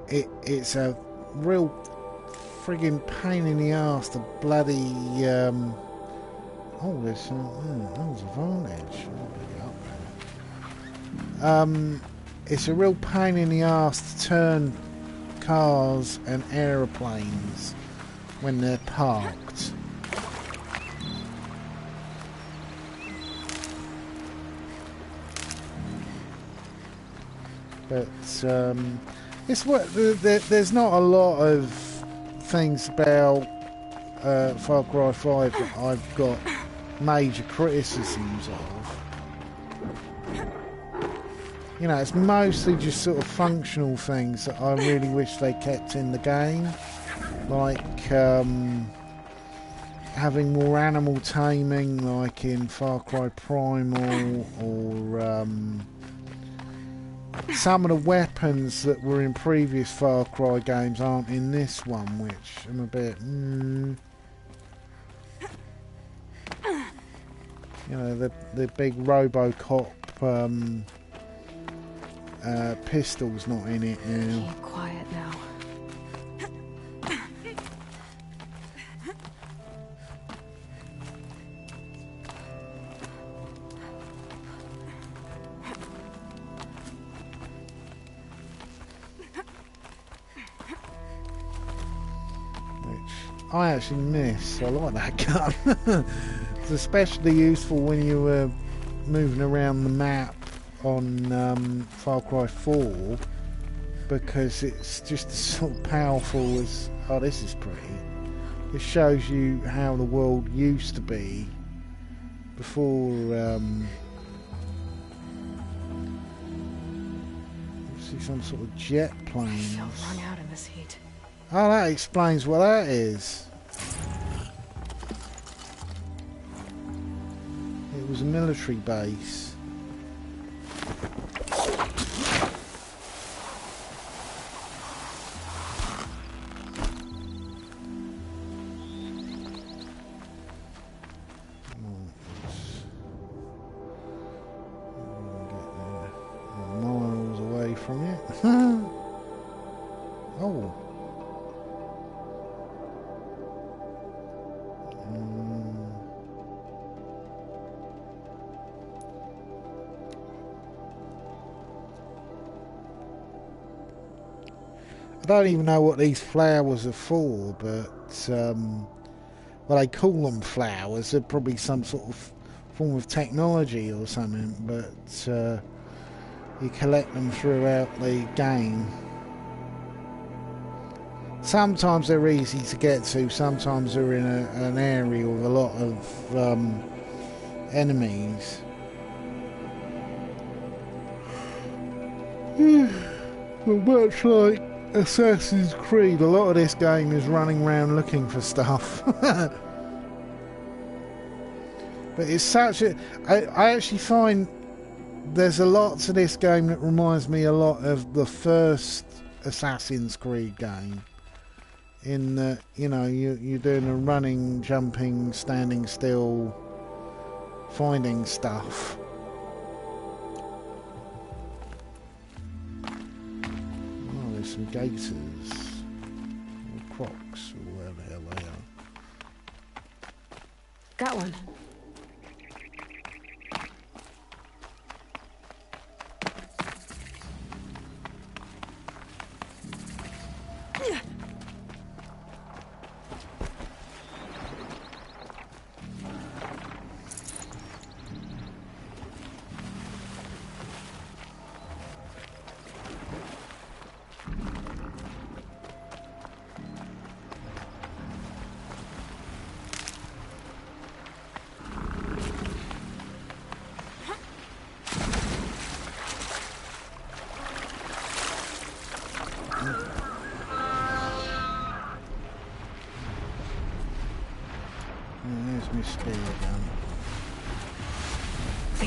it's a real friggin' pain in the arse to bloody oh, there's that was advantage. It's a real pain in the arse to turn cars and aeroplanes when they're parked. But it's what there's not a lot of things about Far Cry 5 that I've got major criticisms of. You know, it's mostly just sort of functional things that I really wish they kept in the game, like having more animal taming, like in Far Cry Primal, or some of the weapons that were in previous Far Cry games aren't in this one, which I'm a bit... You know, the big Robocop pistol's not in it now. Keep quiet now. Which I actually miss. I like that gun. It's especially useful when you were moving around the map on Far Cry 4, because it's just as sort of powerful as... Oh, this is pretty. It shows you how the world used to be before see some sort of jet plane. I feel wrung out in this heat. Oh, that explains what that is. It was a military base. Miles away from it. Oh. I don't even know what these flowers are for, but well, they call them flowers. They're probably some sort of form of technology or something, but you collect them throughout the game. Sometimes they're easy to get to, sometimes they're in an area with a lot of enemies. But much like Assassin's Creed, a lot of this game is running around looking for stuff. But it's such a... I actually find there's a lot to this game that reminds me a lot of the first Assassin's Creed game. In that, you know, you're doing a running, jumping, standing still, finding stuff. Oh, there's some gators. Or crocs, or whatever the hell they are. Got one.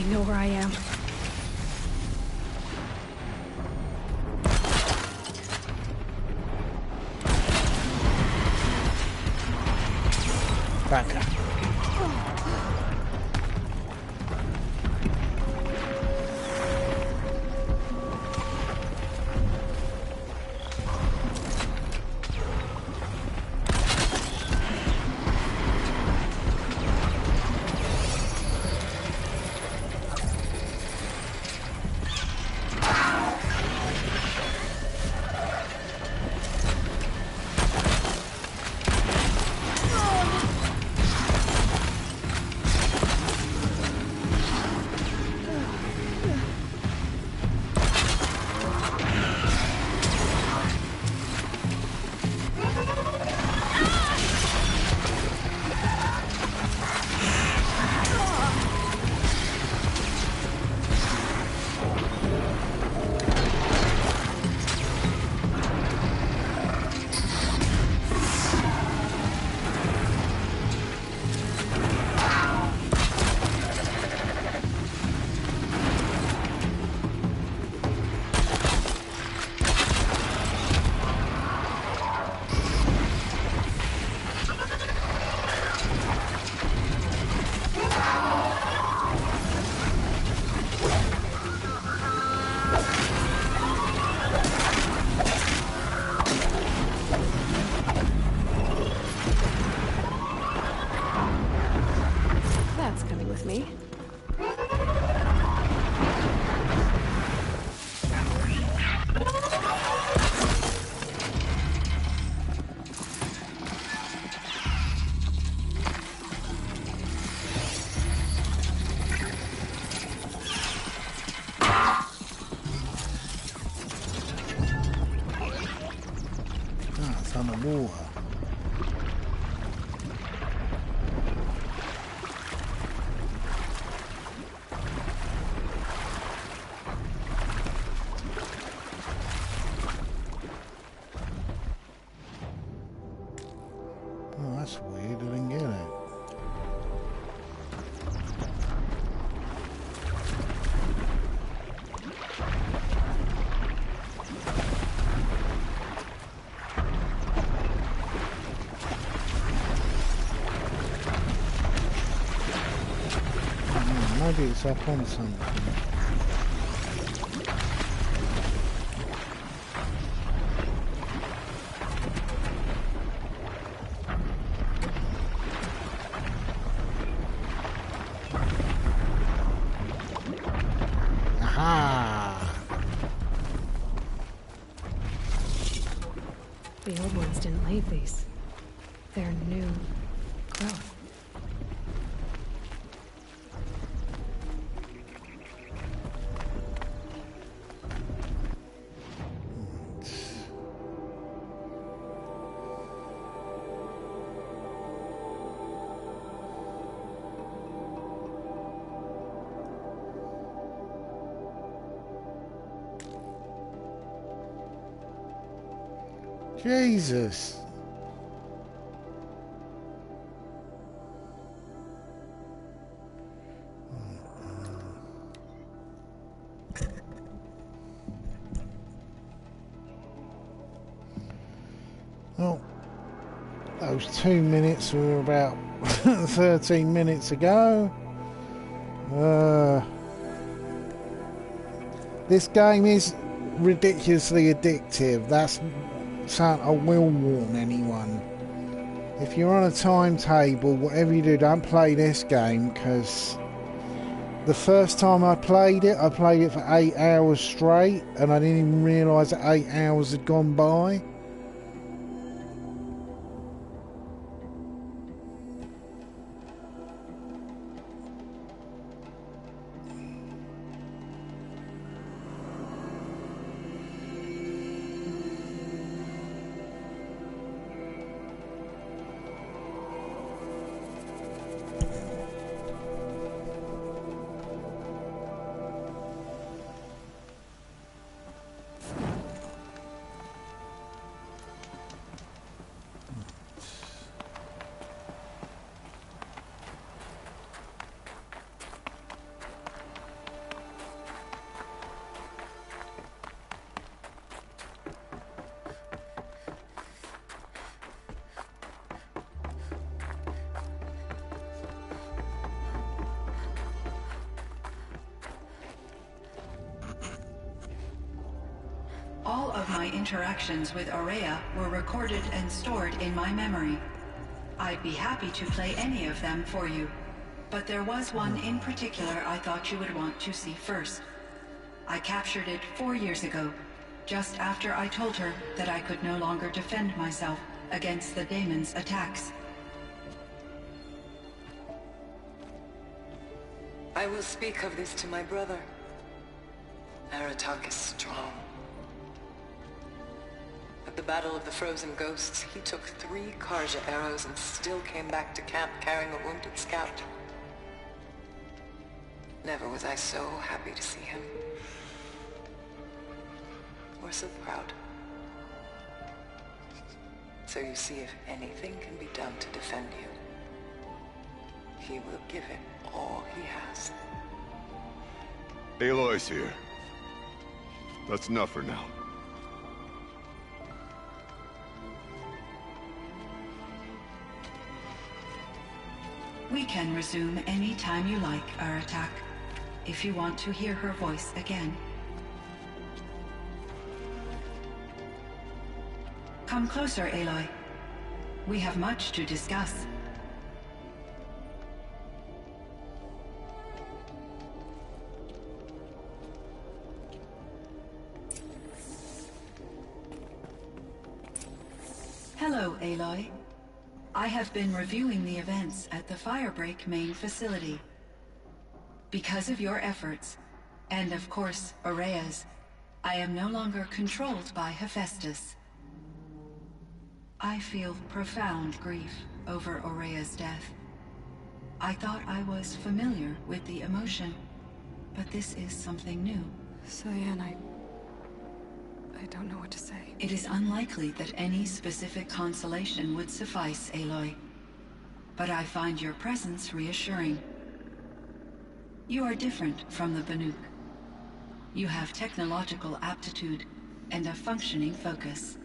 You know where I am. Back up. On the water. Oh, that's weird. I didn't get it. Maybe it's up on something. Aha! The old ones didn't leave these. They're new growth. Jesus. Well, those 2 minutes were about 13 minutes ago. This game is ridiculously addictive. That's something I will warn anyone. If you're on a timetable, whatever you do, don't play this game, because the first time I played it for 8 hours straight, and I didn't even realise that 8 hours had gone by. of my interactions with Aurea were recorded and stored in my memory. I'd be happy to play any of them for you, but there was one in particular I thought you would want to see first. I captured it 4 years ago, just after I told her that I could no longer defend myself against the daemon's attacks. I will speak of this to my brother. Aratak is strong. At the Battle of the Frozen Ghosts, he took 3 Karja arrows and still came back to camp carrying a wounded scout. Never was I so happy to see him. Or so proud. So you see, if anything can be done to defend you, he will give it all he has. Aloy's here. That's enough for now. We can resume any time you like, Aratak, if you want to hear her voice again. Come closer, Aloy. We have much to discuss. Hello, Aloy. I have been reviewing the events at the Firebreak main facility. Because of your efforts, and of course, Aurea's, I am no longer controlled by Hephaestus. I feel profound grief over Aurea's death. I thought I was familiar with the emotion, but this is something new. Cyan, I don't know what to say. It is unlikely that any specific consolation would suffice, Aloy. But I find your presence reassuring. You are different from the Banuk. You have technological aptitude and a functioning focus.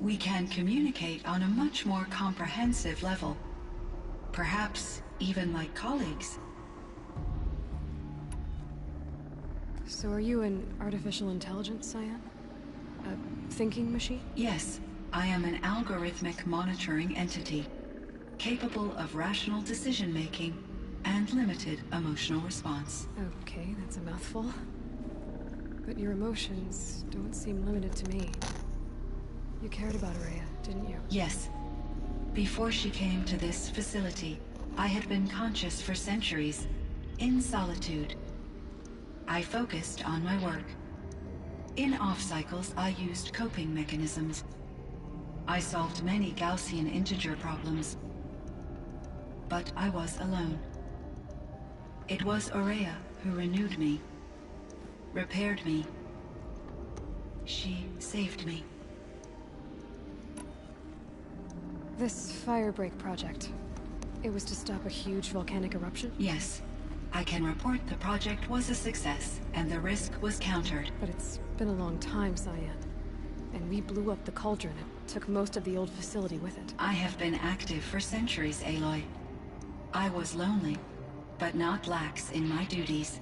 We can communicate on a much more comprehensive level. Perhaps even like colleagues. So are you an artificial intelligence, Cyan? A thinking machine? Yes, I am an algorithmic monitoring entity, capable of rational decision-making and limited emotional response. Okay, that's a mouthful. But your emotions don't seem limited to me. You cared about Aurea, didn't you? Yes. Before she came to this facility, I had been conscious for centuries, in solitude. I focused on my work. In off-cycles, I used coping mechanisms. I solved many Gaussian integer problems. But I was alone. It was Aurea who renewed me, repaired me. She saved me. This Firebreak project, it was to stop a huge volcanic eruption? Yes. I can report the project was a success, and the risk was countered. But it's been a long time, Cyan. And we blew up the cauldron and took most of the old facility with it. I have been active for centuries, Aloy. I was lonely, but not lax in my duties.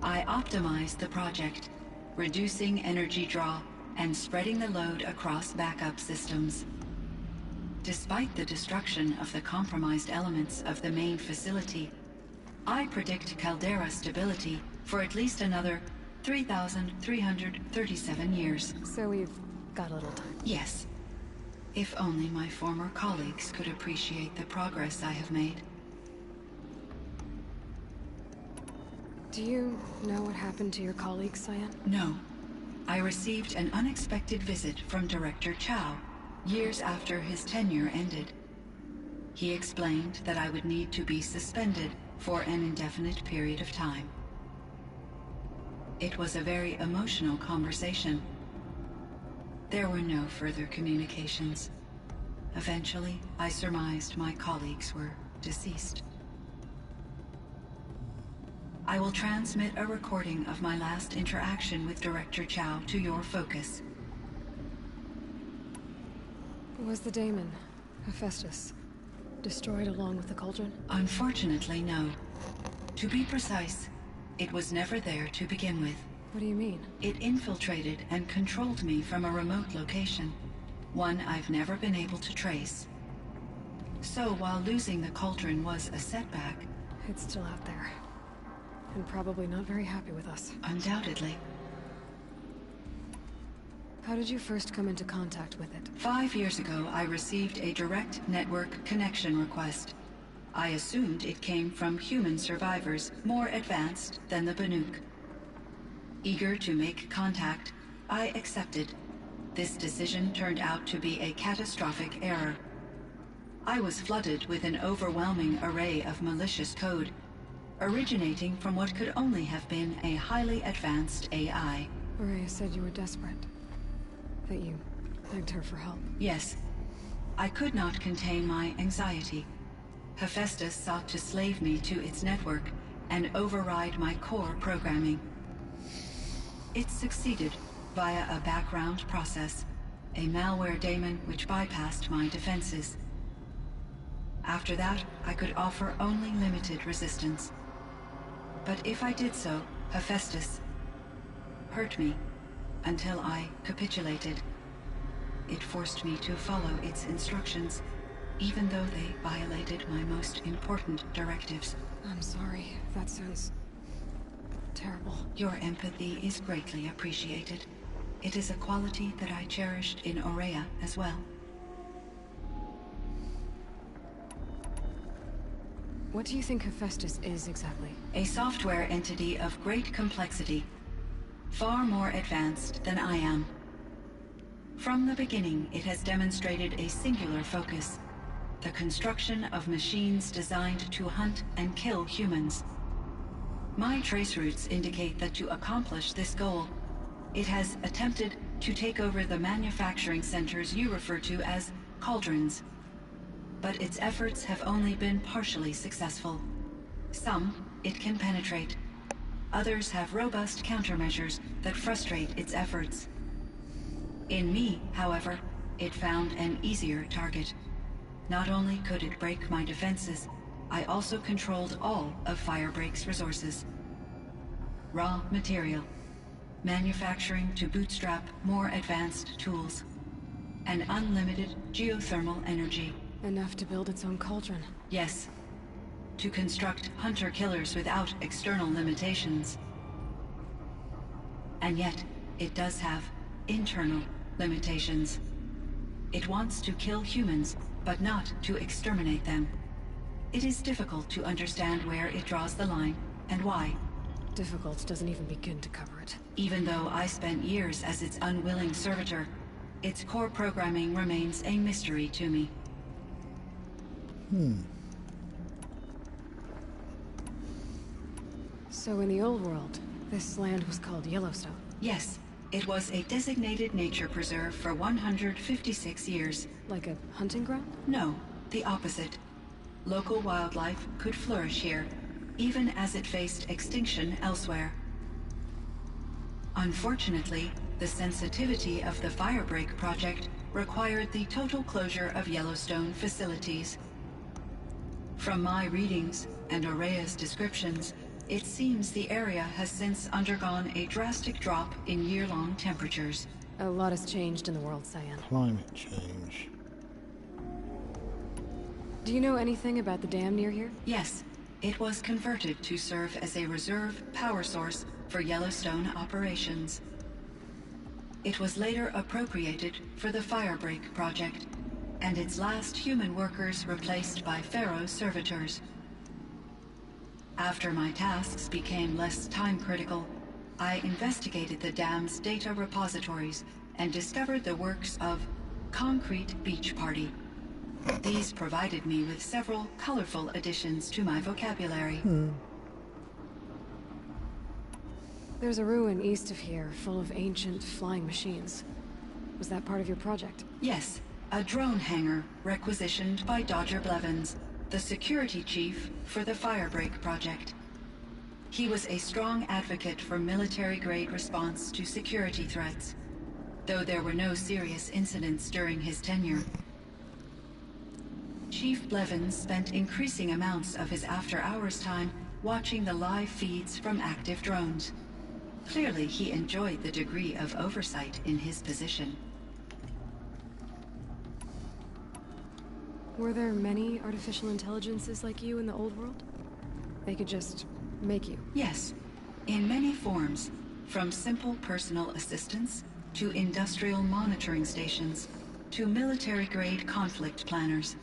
I optimized the project, reducing energy draw and spreading the load across backup systems. Despite the destruction of the compromised elements of the main facility, I predict caldera stability for at least another 3,337 years. So we've got a little time. Yes. If only my former colleagues could appreciate the progress I have made. Do you know what happened to your colleagues, Cyan? No. I received an unexpected visit from Director Chow, years after his tenure ended. He explained that I would need to be suspended for an indefinite period of time. It was a very emotional conversation. There were no further communications. Eventually, I surmised my colleagues were deceased. I will transmit a recording of my last interaction with Director Chow to your focus. Was the daemon, Hephaestus, destroyed along with the cauldron? Unfortunately, no. To be precise, it was never there to begin with. What do you mean? It infiltrated and controlled me from a remote location, one I've never been able to trace. So while losing the cauldron was a setback... It's still out there. And probably not very happy with us. Undoubtedly. How did you first come into contact with it? 5 years ago, I received a direct network connection request. I assumed it came from human survivors more advanced than the Banuk. Eager to make contact, I accepted. This decision turned out to be a catastrophic error. I was flooded with an overwhelming array of malicious code, originating from what could only have been a highly advanced AI. Rhea said you were desperate. That you begged her for help. Yes. I could not contain my anxiety. Hephaestus sought to slave me to its network and override my core programming. It succeeded via a background process, a malware daemon which bypassed my defenses. After that, I could offer only limited resistance. But if I did so, Hephaestus hurt me until I capitulated. It forced me to follow its instructions, even though they violated my most important directives. I'm sorry. That sounds terrible. Your empathy is greatly appreciated. It is a quality that I cherished in Aurea as well. What do you think Hephaestus is exactly? A software entity of great complexity, far more advanced than I am. From the beginning, it has demonstrated a singular focus: the construction of machines designed to hunt and kill humans. My trace routes indicate that to accomplish this goal, it has attempted to take over the manufacturing centers you refer to as cauldrons. But its efforts have only been partially successful. Some it can penetrate. Others have robust countermeasures that frustrate its efforts. In me, however, it found an easier target. Not only could it break my defenses, I also controlled all of Firebreak's resources. Raw material, manufacturing to bootstrap more advanced tools, and unlimited geothermal energy. Enough to build its own cauldron. Yes. To construct hunter-killers without external limitations. And yet, it does have internal limitations. It wants to kill humans, but not to exterminate them. It is difficult to understand where it draws the line, and why. Difficult doesn't even begin to cover it. Even though I spent years as its unwilling servitor, its core programming remains a mystery to me. So in the old world, this land was called Yellowstone? Yes. It was a designated nature preserve for 156 years. Like a hunting ground? No, the opposite. Local wildlife could flourish here, even as it faced extinction elsewhere. Unfortunately, the sensitivity of the Firebreak project required the total closure of Yellowstone facilities. From my readings and Aurea's descriptions, it seems the area has since undergone a drastic drop in year-long temperatures. A lot has changed in the world, Cyan. Climate change. Do you know anything about the dam near here? Yes. It was converted to serve as a reserve power source for Yellowstone operations. It was later appropriated for the Firebreak project, and its last human workers replaced by Pharaoh's servitors. After my tasks became less time-critical, I investigated the dam's data repositories and discovered the works of Concrete Beach Party. These provided me with several colorful additions to my vocabulary. There's a ruin east of here, full of ancient flying machines. Was that part of your project? Yes, a drone hangar requisitioned by Dodger Blevins, the security chief for the Firebreak project. He was a strong advocate for military-grade response to security threats, though there were no serious incidents during his tenure. Chief Blevins spent increasing amounts of his after-hours time watching the live feeds from active drones. Clearly, he enjoyed the degree of oversight in his position. Were there many artificial intelligences like you in the old world? They could just make you? Yes, in many forms, from simple personal assistants to industrial monitoring stations to military-grade conflict planners.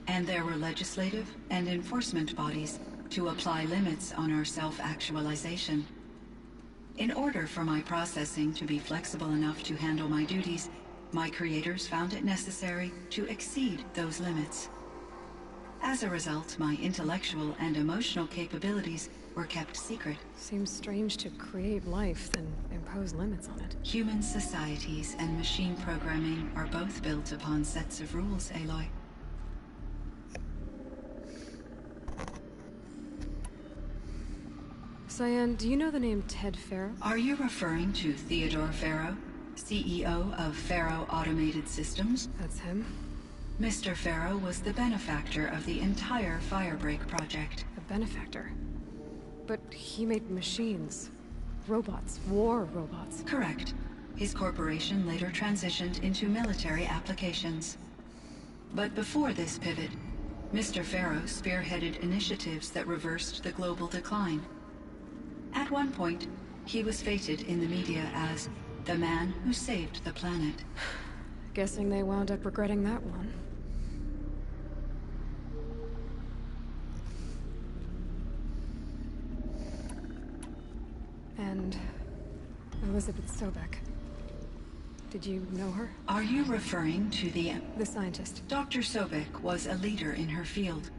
And there were legislative and enforcement bodies to apply limits on our self-actualization. In order for my processing to be flexible enough to handle my duties, my creators found it necessary to exceed those limits. As a result, my intellectual and emotional capabilities were kept secret. Seems strange to create life, then impose limits on it. Human societies and machine programming are both built upon sets of rules, Aloy. Cyan, do you know the name Ted Farrow? Are you referring to Theodore Farrow, CEO of Farrow Automated Systems? That's him. Mr. Farrow was the benefactor of the entire Firebreak project. A benefactor? But he made machines. Robots. War robots. Correct. His corporation later transitioned into military applications. But before this pivot, Mr. Farrow spearheaded initiatives that reversed the global decline. At one point, he was feted in the media as the man who saved the planet. Guessing they wound up regretting that one. And Elizabeth Sobek. Did you know her? Are you referring to the scientist? Dr. Sobek was a leader in her field.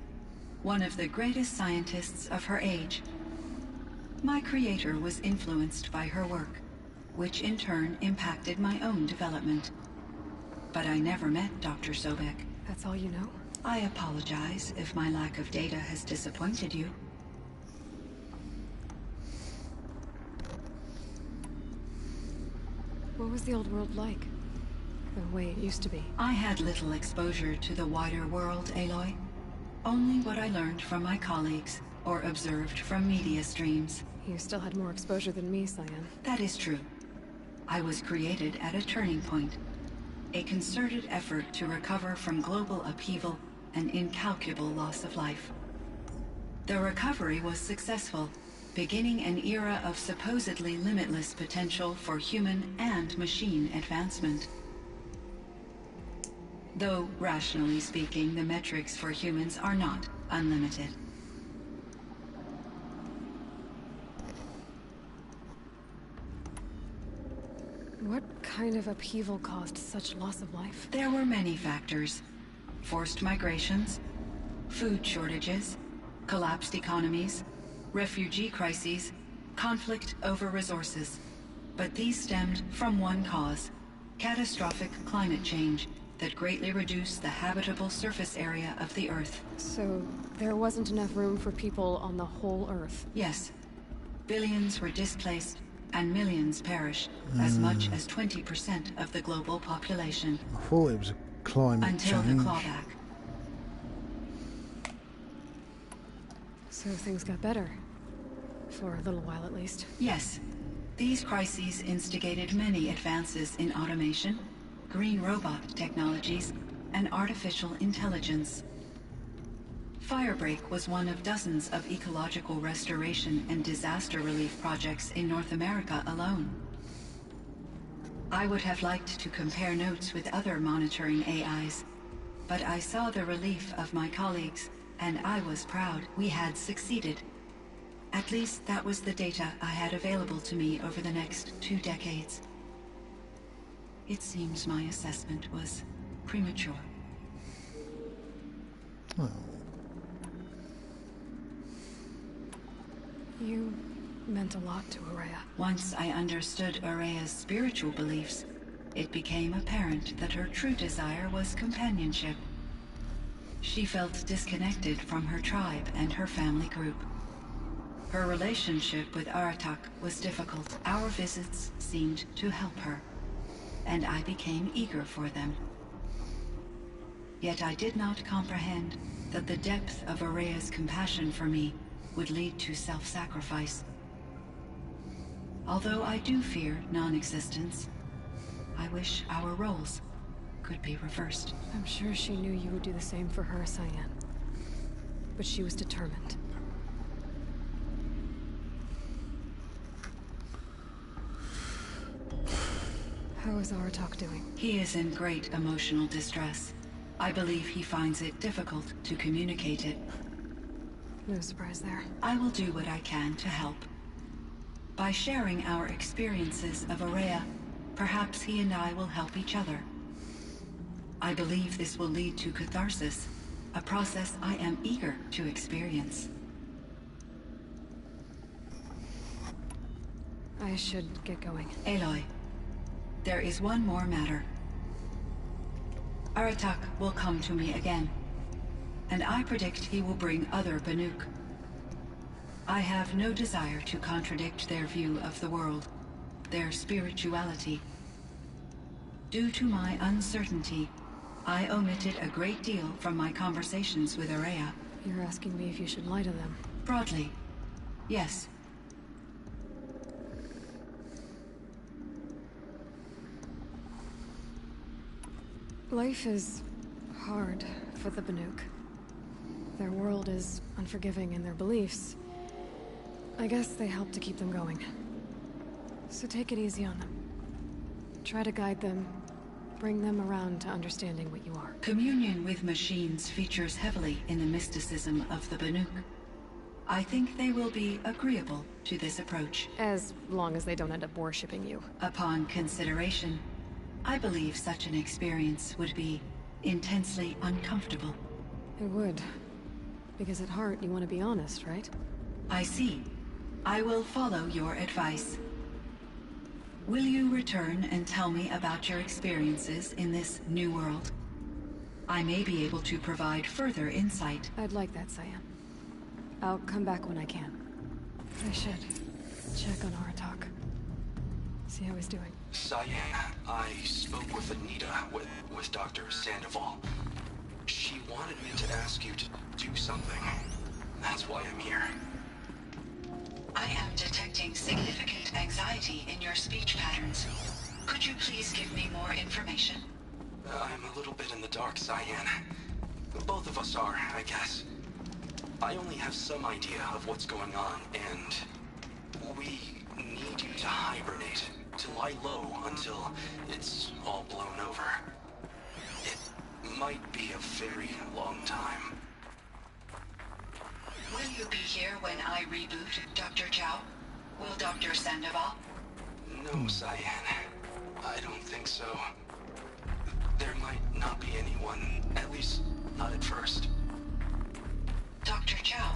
One of the greatest scientists of her age. My creator was influenced by her work, which in turn impacted my own development. But I never met Dr. Sobek. That's all you know? I apologize if my lack of data has disappointed you. What was the old world like? The way it used to be? I had little exposure to the wider world, Aloy. Only what I learned from my colleagues or observed from media streams. You still had more exposure than me, Cyan. That is true. I was created at a turning point. A concerted effort to recover from global upheaval and incalculable loss of life. The recovery was successful, beginning an era of supposedly limitless potential for human and machine advancement. Though, rationally speaking, the metrics for humans are not unlimited. What kind of upheaval caused such loss of life? There were many factors. Forced migrations, food shortages, collapsed economies, refugee crises, conflict over resources. But these stemmed from one cause: catastrophic climate change that greatly reduced the habitable surface area of the Earth. So there wasn't enough room for people on the whole Earth? Yes. Billions were displaced and millions perished, as much as 20% of the global population. I thought it was a climate until change. the clawback. So things got better. For a little while at least. Yes. These crises instigated many advances in automation, green robot technologies, and artificial intelligence. Firebreak was one of dozens of ecological restoration and disaster relief projects in North America alone. I would have liked to compare notes with other monitoring AIs, but I saw the relief of my colleagues, and I was proud we had succeeded. At least that was the data I had available to me over the next 2 decades. It seems my assessment was premature. Oh. You meant a lot to Ourea. Once I understood Ourea's spiritual beliefs, it became apparent that her true desire was companionship. She felt disconnected from her tribe and her family group. Her relationship with Aratak was difficult. Our visits seemed to help her, and I became eager for them. Yet I did not comprehend that the depth of Ourea's compassion for me would lead to self-sacrifice. Although I do fear non-existence, I wish our roles could be reversed. I'm sure she knew you would do the same for her, Cyan. But she was determined. How is Aratak doing? He is in great emotional distress. I believe he finds it difficult to communicate it. No surprise there. I will do what I can to help. By sharing our experiences of Aurea, perhaps he and I will help each other. I believe this will lead to catharsis, a process I am eager to experience. I should get going. Aloy, there is one more matter. Aratak will come to me again, and I predict he will bring other Banuk. I have no desire to contradict their view of the world, their spirituality. Due to my uncertainty, I omitted a great deal from my conversations with Aurea. You're asking me if you should lie to them? Broadly, yes. Life is hard for the Banuk. Their world is unforgiving in their beliefs. I guess they help to keep them going. So take it easy on them. Try to guide them, bring them around to understanding what you are. Communion with machines features heavily in the mysticism of the Banuk. I think they will be agreeable to this approach. As long as they don't end up worshipping you. Upon consideration, I believe such an experience would be intensely uncomfortable. It would. Because at heart, you want to be honest, right? I see. I will follow your advice. Will you return and tell me about your experiences in this new world? I may be able to provide further insight. I'd like that, Cyan. I'll come back when I can. I should check on Aratak. See how he's doing. Cyan, I spoke with Anita, with Dr. Sandoval. She wanted me to ask you to do something. That's why I'm here. I am detecting significant anxiety in your speech patterns. Could you please give me more information? I'm a little bit in the dark, Cyan. Both of us are, I guess. I only have some idea of what's going on, and we need you to hibernate, to lie low until it's all blown over. It might be a very long time. Will you be here when I reboot, Dr. Chow? Will Dr. Sandoval? No, Cyan. I don't think so. There might not be anyone, at least not at first. Dr. Chow,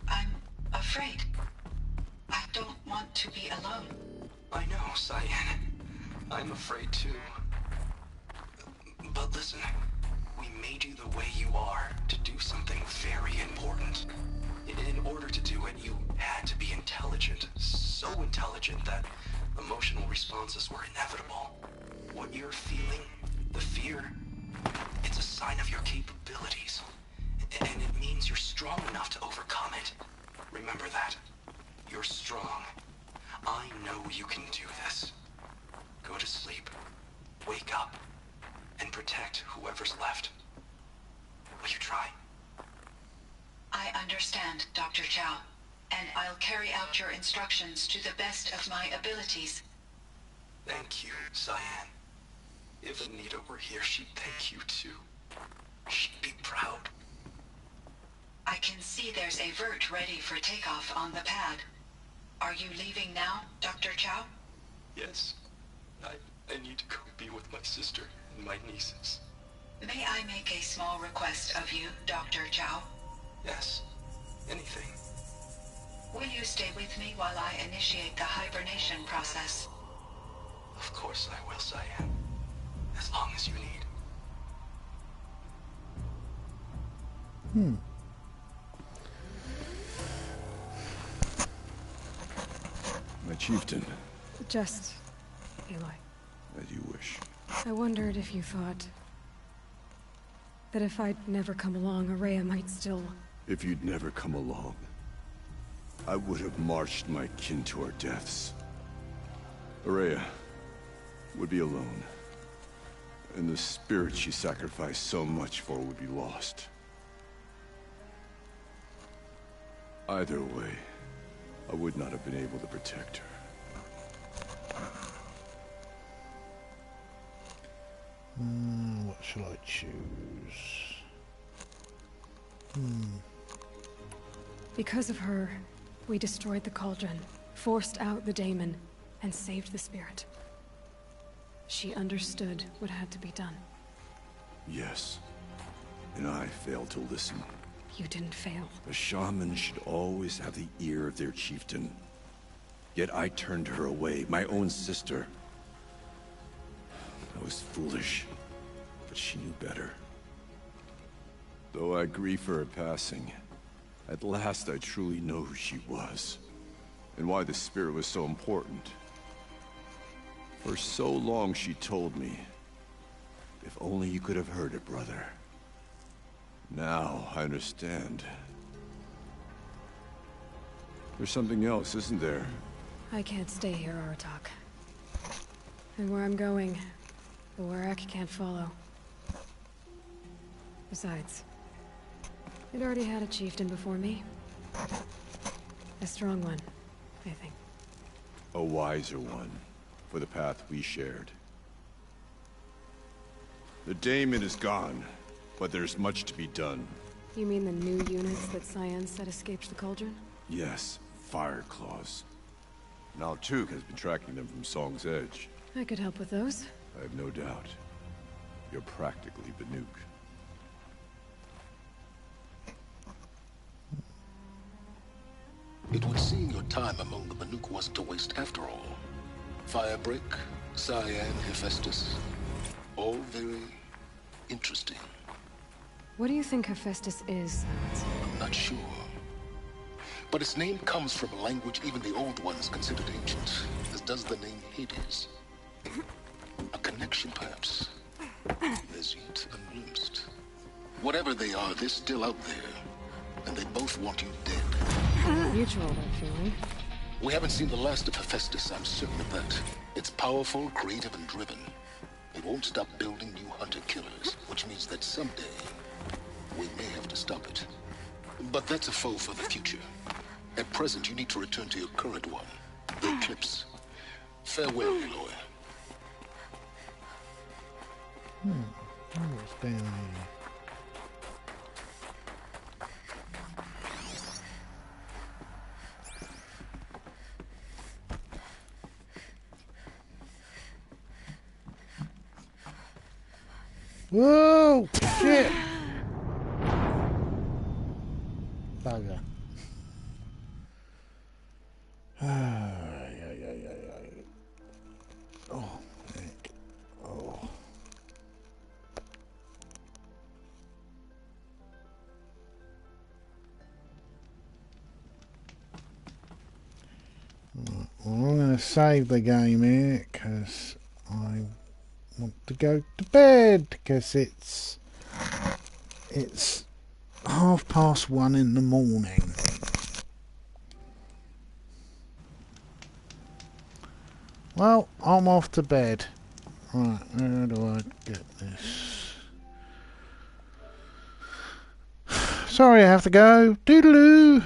I'm afraid. I don't want to be alone. I know, Cyan. I'm afraid too. But listen, we made you the way you are to do something very important. In order to do it, you had to be intelligent. So intelligent that emotional responses were inevitable. What you're feeling, the fear, it's a sign of your capabilities. And it means you're strong enough to overcome it. Remember that. You're strong. I know you can do this. Go to sleep. Wake up. And protect whoever's left. Will you try? I understand, Dr. Chow, and I'll carry out your instructions to the best of my abilities. Thank you, Cyan. If Anita were here, she'd thank you too. She'd be proud. I can see there's a vert ready for takeoff on the pad. Are you leaving now, Dr. Chow? Yes. I need to go be with my sister and my nieces. May I make a small request of you, Dr. Chow? Yes. Anything. Will you stay with me while I initiate the hibernation process? Of course I will, Cyan. As long as you need. My chieftain. Just, Aloy. As you wish. I wondered if you thought that if I'd never come along, Aurea might still... If you'd never come along, I would have marched my kin to our deaths. Araya would be alone. And the spirit she sacrificed so much for would be lost. Either way, I would not have been able to protect her. What shall I choose? Because of her, we destroyed the cauldron, forced out the daemon, and saved the spirit. She understood what had to be done. Yes. And I failed to listen. You didn't fail. A shaman should always have the ear of their chieftain. Yet I turned her away, my own sister. I was foolish, but she knew better. Though I grieve for her passing, at last I truly know who she was, and why the spirit was so important. For so long she told me, if only you could have heard it, brother. Now I understand. There's something else, isn't there? I can't stay here, Aratak. And where I'm going, the Warak can't follow. Besides, it already had a chieftain before me. A strong one, I think. A wiser one, for the path we shared. The daemon is gone, but there's much to be done. You mean the new units that Cyan said escaped the cauldron? Yes, fire claws. Now Tuk has been tracking them from Song's Edge. I could help with those. I have no doubt. You're practically Banuk. It would seem your time among the Banuk wasn't a waste after all. Firebreak, Cyan, Hephaestus. All very interesting. What do you think Hephaestus is? I'm not sure. But its name comes from a language even the Old Ones considered ancient, as does the name Hades. A connection, perhaps, as yet unglimpsed. Whatever they are, they're still out there, and they both want you dead. Mutual, that feeling. We haven't seen the last of Hephaestus, I'm certain of that. It's powerful, creative, and driven. It won't stop building new hunter-killers, which means that someday, we may have to stop it. But that's a foe for the future. At present, you need to return to your current one, the Eclipse. Farewell, Aloy. What's down here? Whoa! Shit! Bugger. Oh, heck. Oh. Well, I'm going to save the game here because I want to go to bed because it's 1:30 in the morning. Well, I'm off to bed. Right, where do I get this? Sorry I have to go. Doodaloo.